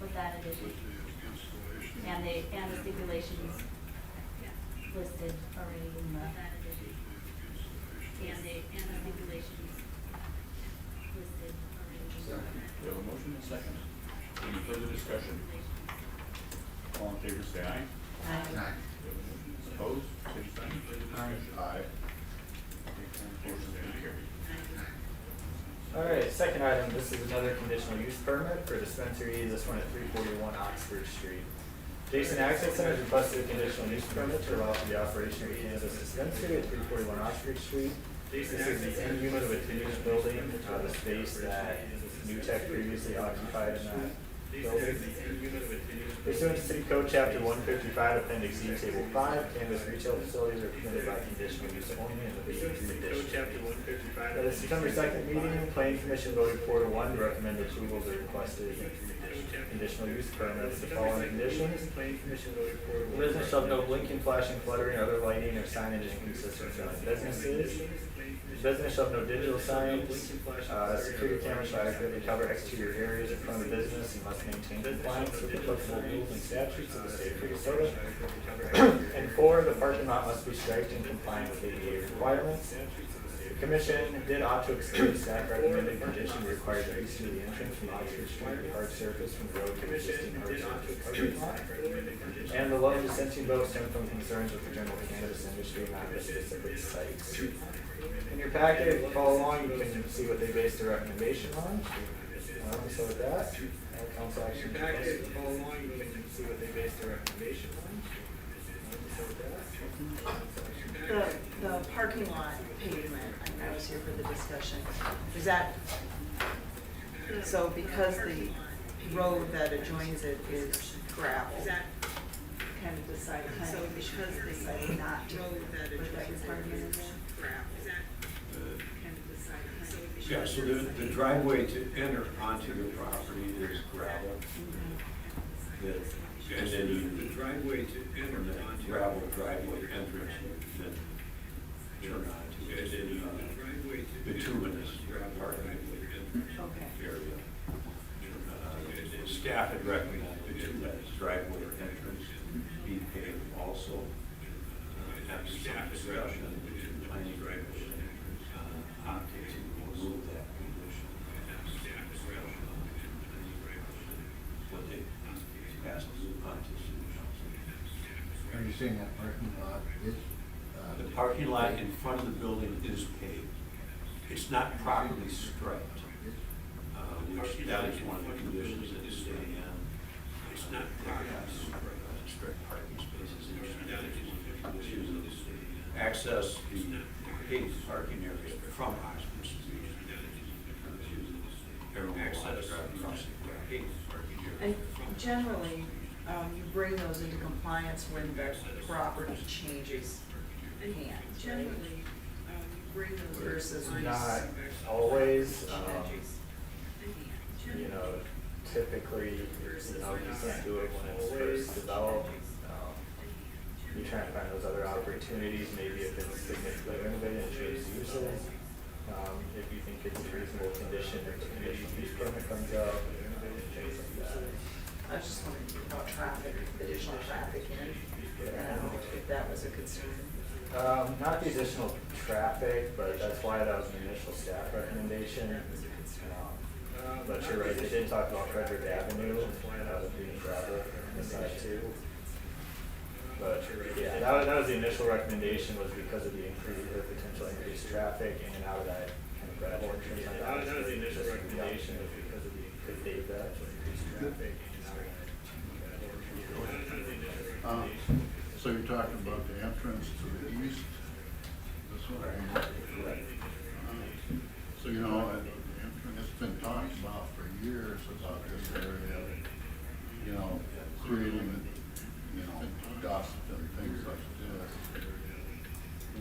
With that addition. with the installation. And the stipulations listed already in the. And the stipulations listed already in the. We have a motion and a second. Any further discussion? All in favor, say aye. Aye. Opposed, same sign. Further discussion? Aye. Motion's been carried. All right, second item, this is another conditional use permit for dispensary, this one at 341 Oxford Street. Jason Access Center has requested a conditional use permit to allow for the operation of a cannabis dispensary at 341 Oxford Street. This is the end unit of a two-unit building, the space that New Tech previously occupied in that building. Pursuant to City Code Chapter 155, Appendix E, Table 5, cannabis retail facilities are permitted by conditional use only in the B3 district. At the September 2nd meeting, Planning Commission voted 4-1 to recommend approval of the requested conditional use permit with the following conditions. The business shall have no blinking, flashing, fluttering, or other lighting or signage inconsistent with other businesses. The business shall have no digital signs. Security cameras shall adequately cover exterior areas in front of the business and must maintain compliance with applicable rules and statutes of the state of Minnesota. And 4, the parking lot must be striped in compliance with ADA requirements. The Commission did opt to exclude staff recommended condition to require the east of the entrance from Oxford Street to hard surface from the road to existing horizontal parking lot. And the lone dissenting vote stemmed from concerns with the general cannabis industry, not the specific sites. In your packet, if you follow along, you can see what they based their recommendation on. So with that, council action. In your packet, if you follow along, you can see what they based their recommendation on. So with that, The parking lot pavement, I was here for the discussion, is that, so because the road that adjoins it is gravel, kind of decided, so because they decided not to put that requirement in there? Yeah, so the driveway to enter onto the property is gravel. And then the driveway to enter onto gravel driveway entrance, then turn onto the bituminous parking Okay. area. Staff had recommended that driveway entrance be paved also. After some discussion, the planning commission opted to remove that condition. What they passed on to city council. Are you saying that parking lot is, The parking lot in front of the building is paved. It's not properly striped, which that is one of the conditions that is staying in. It's not properly striped parking spaces. That is one of the conditions that is staying in. Access the paved parking area from Oxford Street. Everyone will have to drive across the paved parking area. And generally, you bring those into compliance when the property changes hands, right? Versus. not always, typically, you can't do it when it's first developed. You try and find those other opportunities, maybe if it's significantly renovated and changes uses. If you think it's a reasonable condition, if the conditional use permit comes up, things like that. I was just wondering about traffic, additional traffic in, if that was a concern. Not the additional traffic, but that's why that was an initial staff recommendation. But you're right, they did talk about Frederick Avenue, being traveled on the side too. But, yeah, that was the initial recommendation, was because of the increase, the potential increased traffic in and out of that kind of gravel entrance. That was the initial recommendation, was because of the increased traffic in and out of that. So you're talking about the entrance to the east? This one? So, you know, it's been talked about for years about this area, you know, creating, you know, dust and things like this.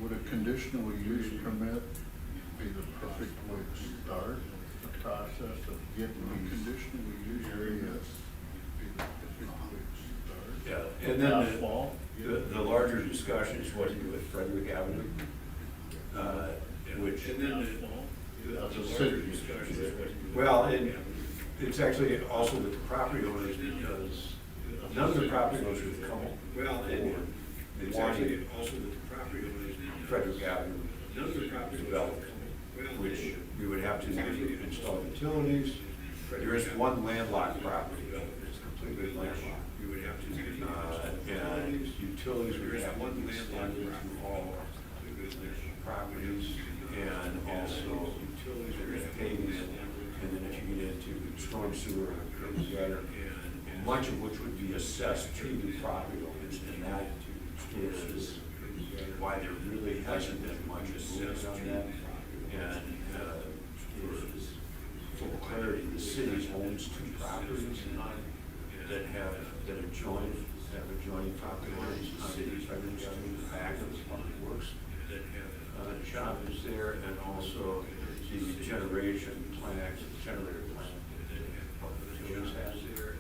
Would a conditional use permit be the perfect way to start the process of getting the conditional use areas? Yeah, and then the larger discussion is what to do with Frederick Avenue, which. And then That's a city. Well, and it's actually also with the property owners, because none of the property owners would come forward wanting Frederick Avenue developed, which we would have to install utilities. There is one landlocked property, it's completely landlocked. And utilities would have to be extended to all properties, and also there's paving, and then if you get into storm sewer and gutter, much of which would be assessed to the property owners, and that is why there really hasn't been much assessed on that. And for clarity, the city owns two properties that adjoin property lines on the Frederick Avenue back of the public works. Shop is there, and also the generation plant, generator plant. Public utilities has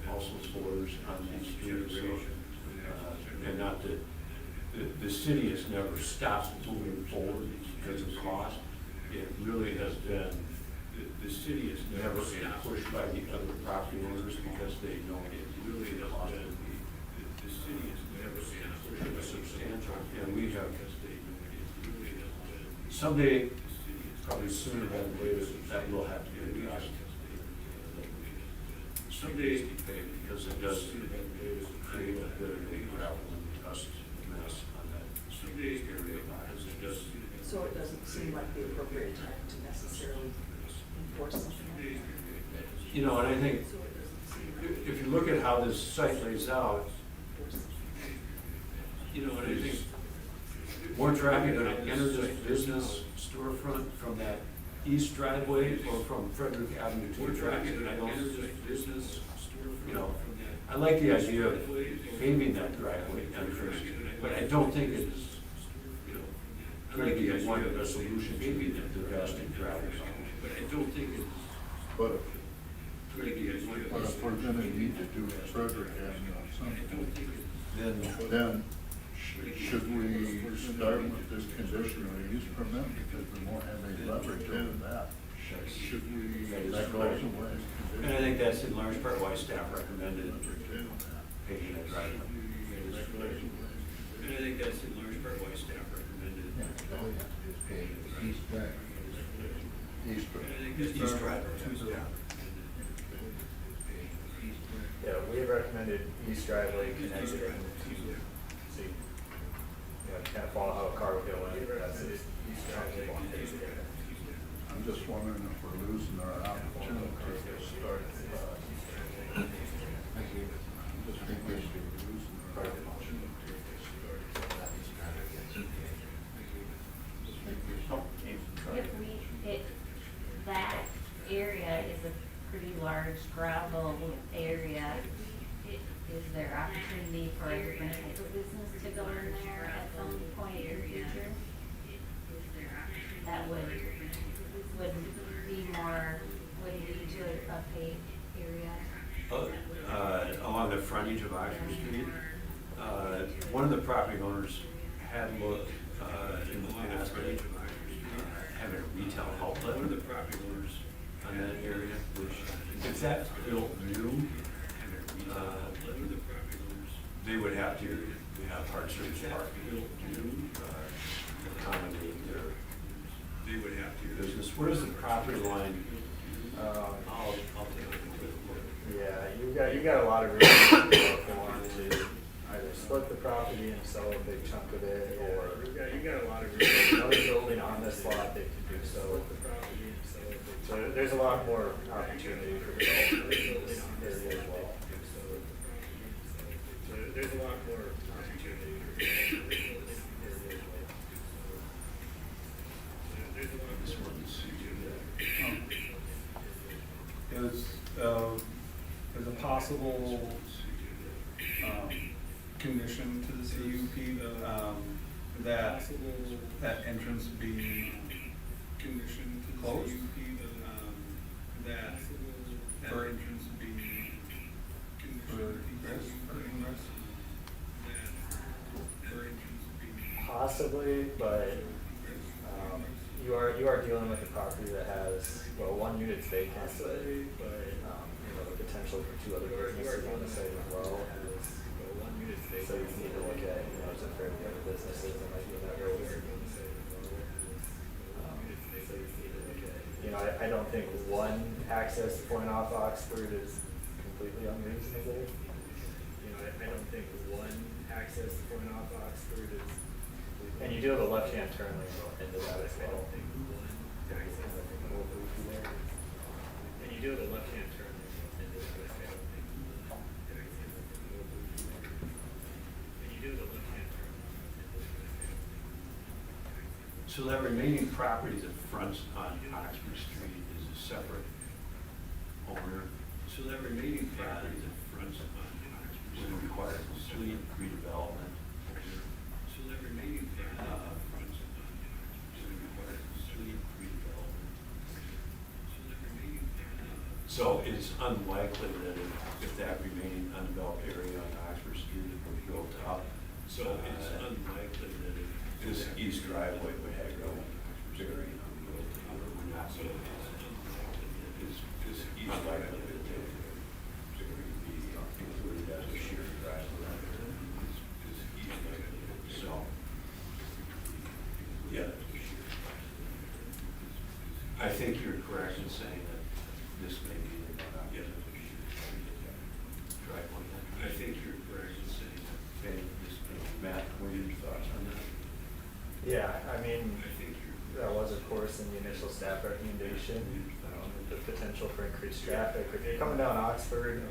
also floors on these streets, so, and not that, the city has never stopped moving forward because of cost. It really has been, the city has never been pushed by the other property owners because they know it really cost would be. The city has never been substantial, and we have, someday, probably sooner than later, that will have to be addressed. Someday, because it does create a bit of a gravel and dust mess on that area, because it does. So it doesn't seem like the appropriate time to necessarily enforce something like that. You know, and I think, So it doesn't seem like. if you look at how this site lays out, you know, and I think more traffic gonna enter this business storefront from that east driveway or from Frederick Avenue to the traffic. I don't, you know, I like the idea of paving that driveway entrance, but I don't think it's, you know, gonna be a one resolution to be the best in traffic. But I don't think it's. But if we're gonna need to do Frederick Avenue or something, then should we start with this conditional use permit, because we won't have any leverage over that? Should we, that goes away? And I think that's in large part why staff recommended paving that driveway. And I think that's in large part why staff recommended. Yeah, all you have to do is pay the east drive. East driveway, yeah. Yeah, we have recommended east driveway connected to, see, you know, kind of follow how a car would go in, that's it, east driveway. I'm just wondering if we're losing our opportunity to start. I just think we should be losing our opportunity to start. That area is a pretty large gravel area. Is there opportunity for a medical business to go in there at some point in the future? That would be more, would lead to a paved area? Along the frontage of Oxford Street, one of the property owners had looked in the past at having a retail outlet. One of the property owners on that area, which if that's built new, they would have to have hard surface parking to accommodate their. They would have to business. Where is the property line? I'll take a quick look. Yeah, you got a lot of room to go along to either split split the property and sell a big chunk of it, or you got a lot of another building on this lot, they could do so. So there's a lot more opportunity for development in this area as well. So there's a lot more opportunity for development in this area as well. There's a lot more. Is a possible condition to the CUP that entrance be closed? For entrance be for egress or ingress? Possibly, but you are dealing with a property that has, well, one unit's vacant, but you know, the potential for two other businesses on the site as well. So you need to look at, you know, is it fair to other businesses that might be in that area? You know, I don't think one access point off Oxford is completely unreasonable. You know, I don't think one access point off Oxford is. And you do have a left-hand turn lane into that as well. And you do have a left-hand turn lane into that as well. And you do have a left-hand turn lane into that as well. So that remaining property that fronts on Oxford Street is a separate owner? So that remaining property that fronts on Oxford Street would require complete redevelopment? So that remaining property that fronts on Oxford Street would require complete redevelopment? So it's unlikely that if that remaining undeveloped area on Oxford Street were built up, so it's unlikely that if this east driveway would have grown very unbuilt, would not be, it's unlikely that it would be included as a shared driveway. So, yeah. I think you're correct in saying that this may be the driveway. I think you're correct in saying that. Okay, Matt, what are your thoughts on that? Yeah, I mean, that was of course in the initial staff recommendation, the potential for increased traffic. If you're coming down Oxford,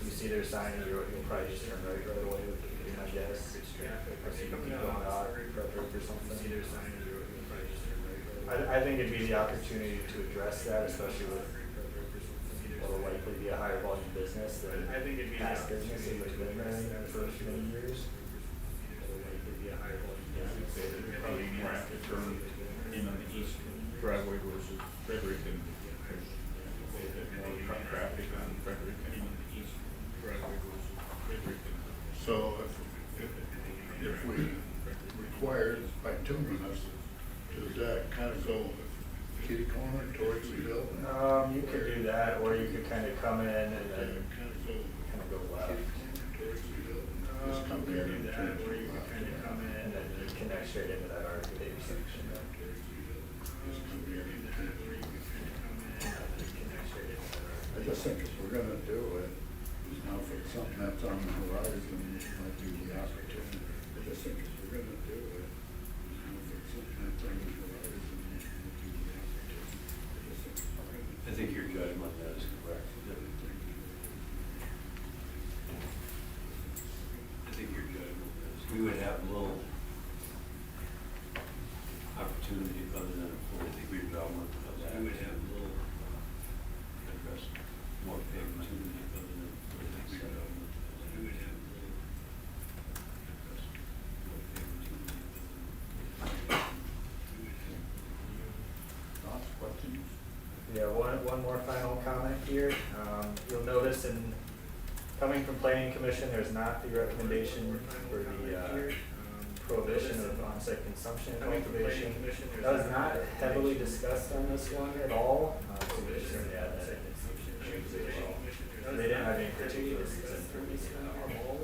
you see their sign, you'll probably just turn right away with it, I guess. Or so you can keep going out, Frederick or something. I think it'd be the opportunity to address that, especially with what will likely be a higher volume business than past businesses that have been there for many years. Probably more active turn in on the east driveway versus Frederick and more truck traffic on Frederick and on the east driveway versus Frederick. So if we required by bituminous, does that kind of go kitty corner towards the building? You could do that, or you could kind of come in and then kind of go left. Just come in and turn to Or the you could left. kind of come in and then connect straight into that arcade section. Just come in and turn to the left. I just think if we're gonna do it, now if it's something that's on the horizon, it might be the opportunity. I just think if we're gonna do it, now if it's something that's on the horizon, it might be the opportunity. I think your judgment on that is correct. I think your judgment is, we would have little opportunity other than for the redevelopment of that. We would have little address more opportunity other than for the redevelopment. We would have little address more opportunity. Thoughts, questions? Yeah, one more final comment here. You'll notice in, coming from planning commission, there's not the recommendation for the prohibition of on-site consumption and cultivation. That was not heavily discussed on this one at all, so we just certainly add that in. They didn't have any particular reason for this at all.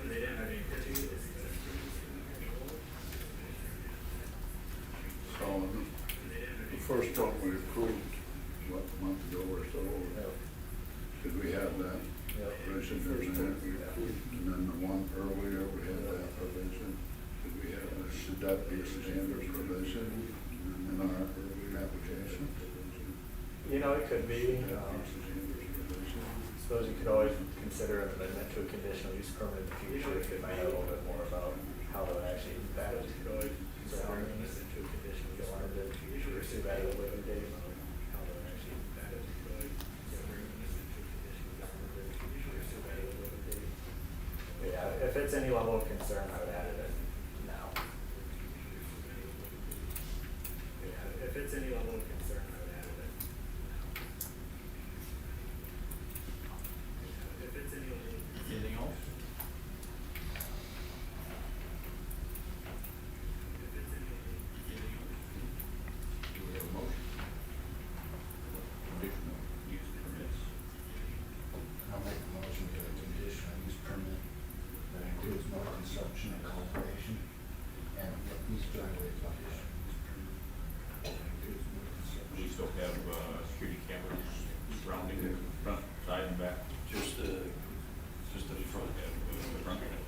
They didn't have any particular reason. So the first one we approved, what, a month ago or so, did we have that? Yep. provision in there. And then the one earlier, we had that provision. Should that be a standard provision in our application? You know, it could be, suppose you could always consider an amendment to a conditional use permit in the future if they find out a little bit more about how to actually impact surroundings. If they wanted to pursue that at a later date. Yeah, if it's any level of concern, I would add it in now. Yeah, if it's any level of concern, I would add it in now. If it's any level of concern. Anything else? Do we have a motion? Conditional use permits. I'll make a motion to a conditional use permit that includes no consumption or cultivation and these driveways condition. We still have, security cameras surrounding the front, side and back. Just the front. The front cameras.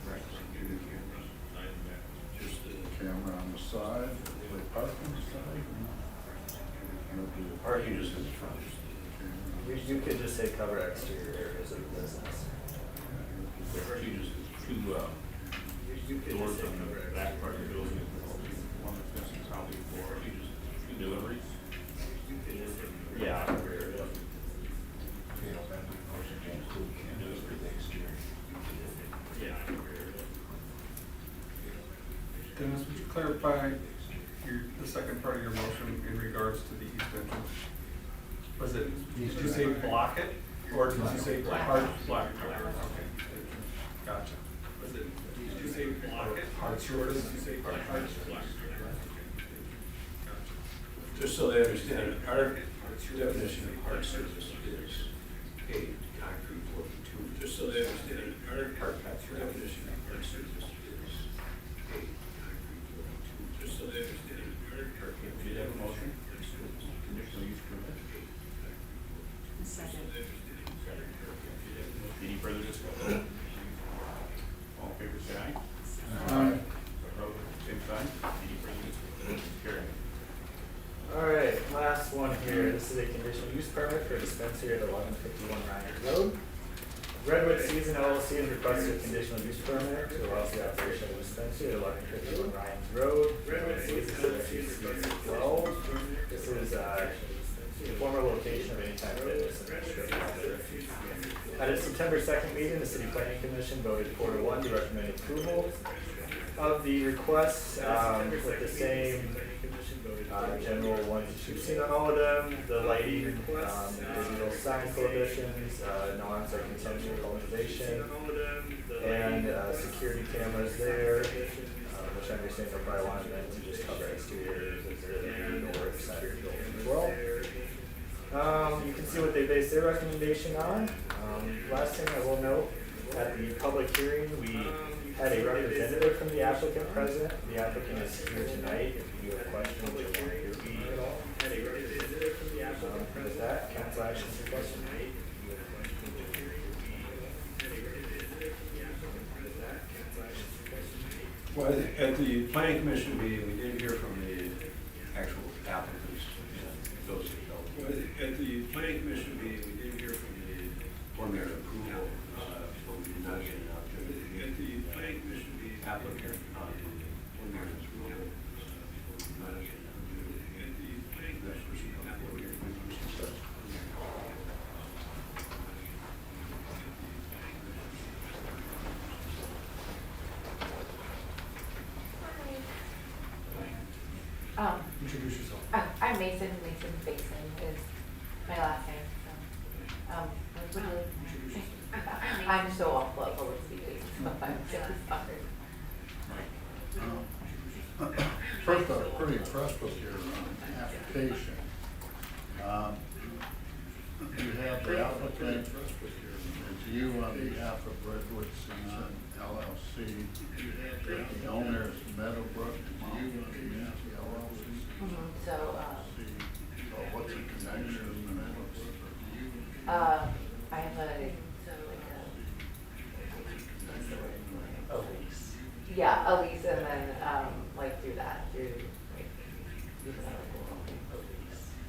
Right. Security cameras, side and back. Just the Camera on the side, they park on the side? parking just in the front. You could just say cover exterior areas of the business. There are two doors on the back part of the building. One that's missing probably for two deliveries. Yeah. Okay, I'll make a motion to include cameras for the exterior. Dennis, would you clarify the second part of your motion in regards to the east entrance? Was it, did you say block it, or did you say block? Block it, okay. Gotcha. Was it, did you say block it? Hard short, did you say block it? Just so they understand, our definition of hard surface is a concrete floor between. Just so they understand, our definition of hard surface is a concrete floor between. Just so they understand, our Do you have a motion? Conditional use permit. Second. Any further discussion? All in favor, say aye. Aye. Opposed, same sign. Any further discussion? Carried. Alright, last one here. This is a conditional use permit for a dispensary at 1151 Ryan Road. Redwood Season LLC has requested a conditional use permit to allow the operation of a dispensary at 1151 Ryan's Road. Redwood Season 12. This is the former location of Anytime Fitness in the strip center. At its September 2nd meeting, the City Planning Commission voted 4-1 to recommend approval of the request with the same general ones that you've seen on all of them, the lighting, digital sign prohibitions, no on-site consumption or cultivation, and security cameras there, which I understand they'll probably want them to just cover exterior areas of the north side of the building as well. You can see what they based their recommendation on. Last thing I will note, at the public hearing, we had a representative from the applicant present. The applicant is here tonight. If you have questions or want to hear me at all. With that, council action suggestion. Well, at the planning commission meeting, we did hear from the actual applicants. Those. Well, at the planning commission meeting, we did hear from the preliminary approval, but we did not get an opportunity. At the planning commission meeting, applicant on the preliminary approval. We did not get an opportunity. At the planning commission, Introduce yourself. I'm Mason Basin is my last name, so, I'm so awful at public speaking, so I'm really sorry. First, I'm pretty impressed with your application. You have the applicant, it's you on behalf of Redwood Season LLC. The owner is Meadowbrook, it's you on behalf of the LLC. So, So what's the connection to Meadowbrook? I have a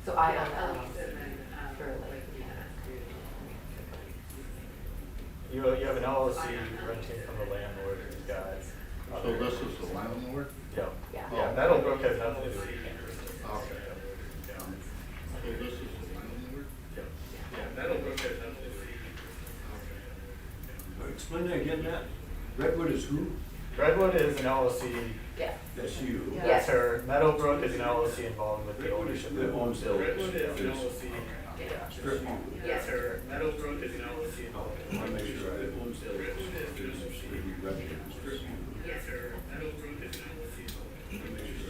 So I own the LLC for like, You have an LLC renting from the landlord who's got. So this is the landlord? Yeah. Yeah. Yeah, Meadowbrook has nothing to do with campers. Okay. So this is the landlord? Yeah, Meadowbrook has nothing to do with. Explain that again, Matt. Redwood is who? Redwood is an LLC. yeah. That's you. Yeah. That's her. Meadowbrook is an LLC involved with the ownership. That owns the Redwood is an LLC. LLC. Yeah. Strip mall. Yes. Her. Meadowbrook is an LLC involved. I want to make sure I owns the LLC. Yes, sir. Meadowbrook is an LLC involved.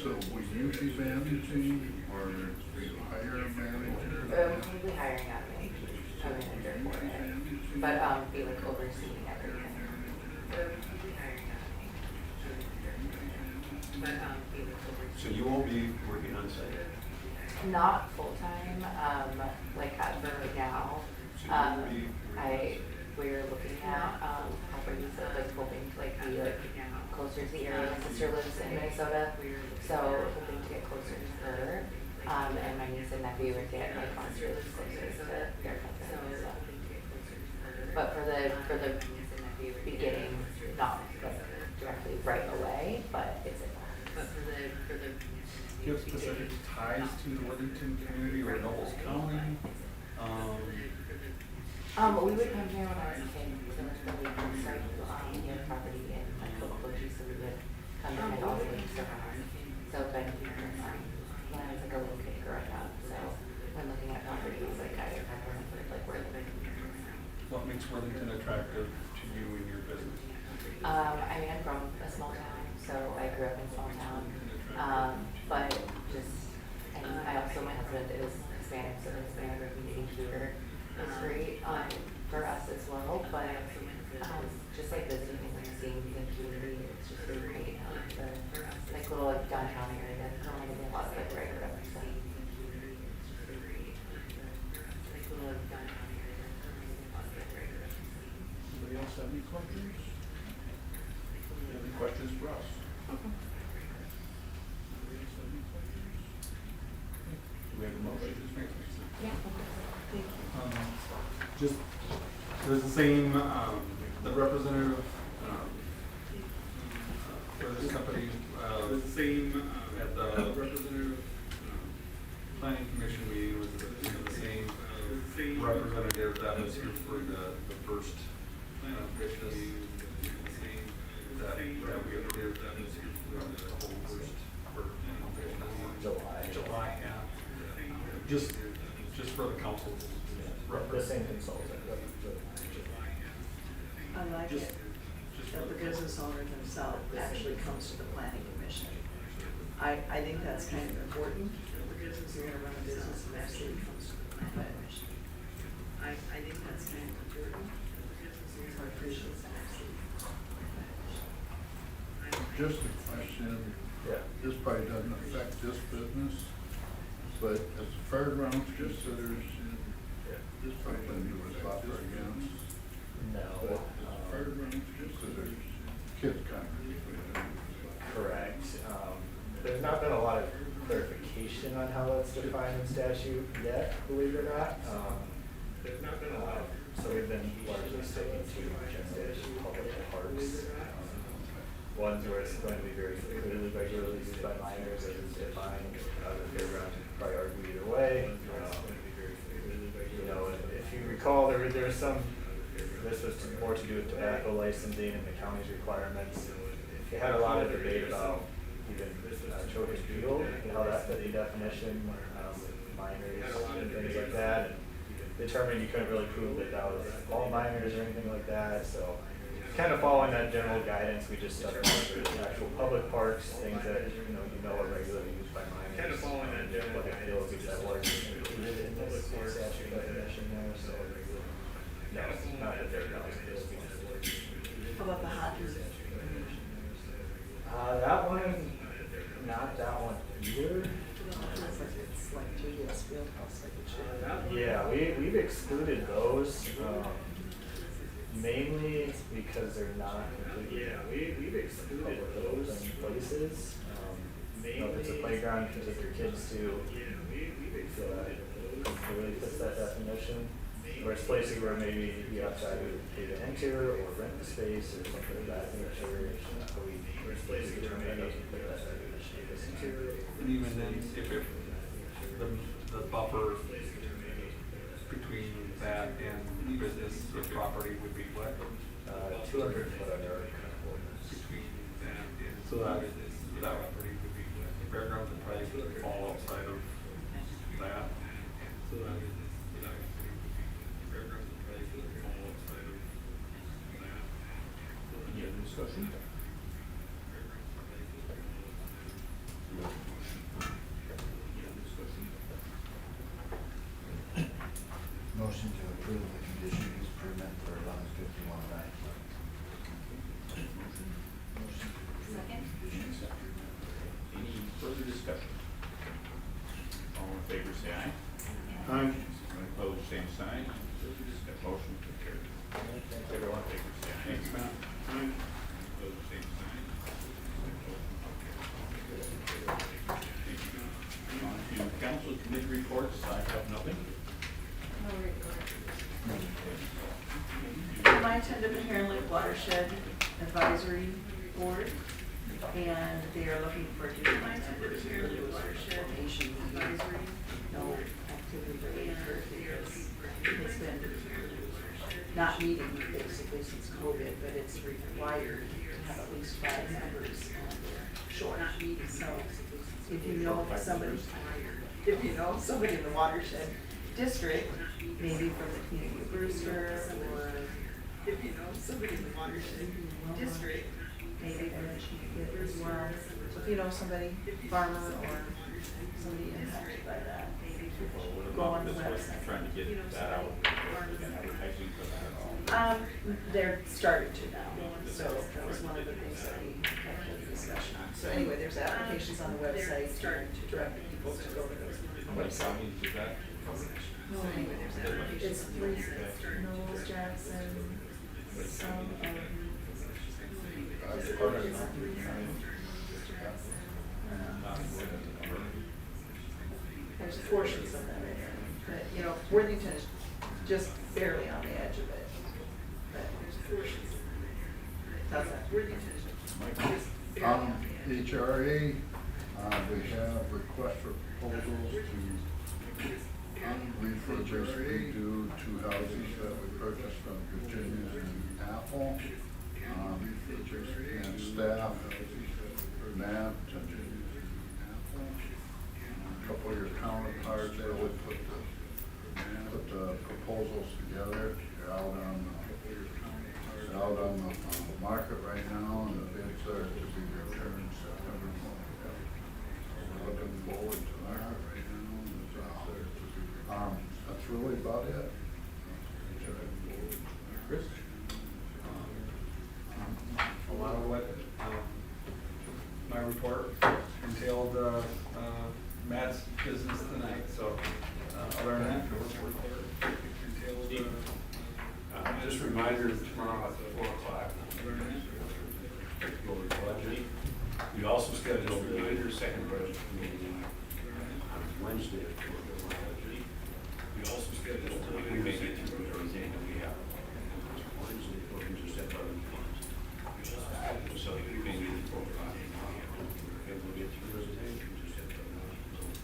So will you be managing or will you hire a manager? Probably hiring out a manager for it, but be like overseeing everything. So you won't be working on site? Not full-time, like for right now, we're looking at, properties that like hoping to like be like closer to the area. My sister lives in Minnesota, so hoping to get closer to her. And my niece and nephew would get like closer to their cousin, so. But for the beginning, not like directly right away, but it's in that. Do you have specific ties to the Worthington community or Nobles County? We would come here when I was a kid, so it's really start we had property in like Okoboji, so we would come in and also like surround. So been here when I was like a little kid growing up, so when looking at properties, like I remember like where the What makes Worthington attractive to you and your business? I mean, I'm from a small town, so I grew up in a small town. But just, and I also, my husband is Hispanic, so the Hispanic community here is great for us as well. But just like visiting and seeing the community, it's just really great. The like little like downtown area that reminds me a lot of like where I grew up. So. Anybody else have any questions? Any questions for us? Do we have a motion? Yeah. Just, there's the same, the representative, for this company, the same, at the representative, planning commission meeting was the same representative that was here for the first, business. That we approved, that was here for the whole first, July, yeah. Just for the council's The reference. same consultant. I like Just- it, just that for the the business owner himself actually comes to the planning commission. I think that's kind of important, if you're gonna run a business and actually comes to the planning commission. I think that's kind of important, so I appreciate that. Just a question, Yeah. this probably doesn't affect this business, but as the fairgrounds considers, this probably doesn't do a lot for against. No. But as the fairgrounds considers, kids congregate. Correct. There's not been a lot of clarification on how that's defined in statute yet, believe it or not. There's not been a lot. So we've been largely sticking to general public parks. Ones where it's going to be very clearly regularly used by minors as it's defined. The fairgrounds would probably argue either way. You know, if you recall, there was some, this was more to do with tobacco licensing and the county's requirements. You had a lot of debate about even Choker's Field and how that fit the definition, minors and things like that. And determined you couldn't really prove that that was all minors or anything like that. So kind of following that general guidance, we just stuck with actual public parks, things that you know are regularly used by minors. Kind of following that general guidance, because that was included in this statute definition there. So no, not that they're not. How about the hockey? That one, not that one either. It's like JDS Fieldhouse, like it should. Yeah, we've excluded those, mainly because they're not completely. Yeah, we've excluded those places. you know, if it's a playground, if it's your kids to, feel that it really fits that definition. Or it's places where maybe you have to either pay to enter or rent the space or something of that nature. So we determine that doesn't fit that definition. And even then, if it, the buffer between that and business or property would be what? 200 foot under our current ordinance. Between that and, so that property would be what? The fairgrounds would probably fall outside of that. So that fairgrounds would probably fall outside of that. Any other discussion? Motion to approve the conditional use permit for 1151 Ranch. Second? Any further discussion? All in favor, say aye. Aye. Anyone opposed, same sign. Motion carried. Thanks, everyone. All in favor, say aye. Thanks, Matt. Aye. Opposed, same sign. On to council committee reports, I have nothing. I attended the Heron Lake Watershed Advisory Board, and they are looking for different members for the watershed advisory. No activity related for years. It's been not meeting basically since COVID, but it's required to have at least 5 members and short meetings. So if you know somebody in the watershed district, maybe from the community of Brewster, or if you know somebody in the watershed district, maybe from the community as well. So if you know somebody, farmer or somebody impacted by that, go on the website. Trying to get that out. Advertising for that at all. They're starting to now, so that was one of the things that we had a discussion on. So anyway, there's applications on the website to direct people to go to those How many websites. counties is that? No, anyway, there's applications. It's 3, Knowles, Jackson, some there's portions of that area, but, you know, Worthington is just barely on the edge of it, but there's portions. How's that? Worthington is just barely on the edge. HRA, we have requests for proposals to refurbish, redo 2 houses that we purchased from Virginia and Apple. And staff, Matt, and a couple of your counterparts, they would put the proposals together. They're out on the market right now, and the bids are to be returned September 20th. We're looking forward to that right now. That's really about it. Chris? A lot of what my report entailed Matt's business tonight, so other than that, the report entailed Just a reminder, tomorrow at 4 o'clock. We also scheduled a reminder second budget meeting on Wednesday at 4 o'clock. We also scheduled, we may get through everything that we have. Wednesday, we're just at our funds. So we may get at 4 o'clock. And we'll get through everything, just at our funds.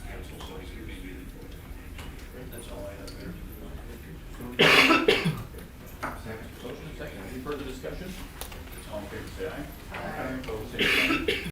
Council, so we may get at 4 o'clock. That's all I have there. Motion second. Any further discussion? All in favor, say aye. Aye. Opposed, same sign.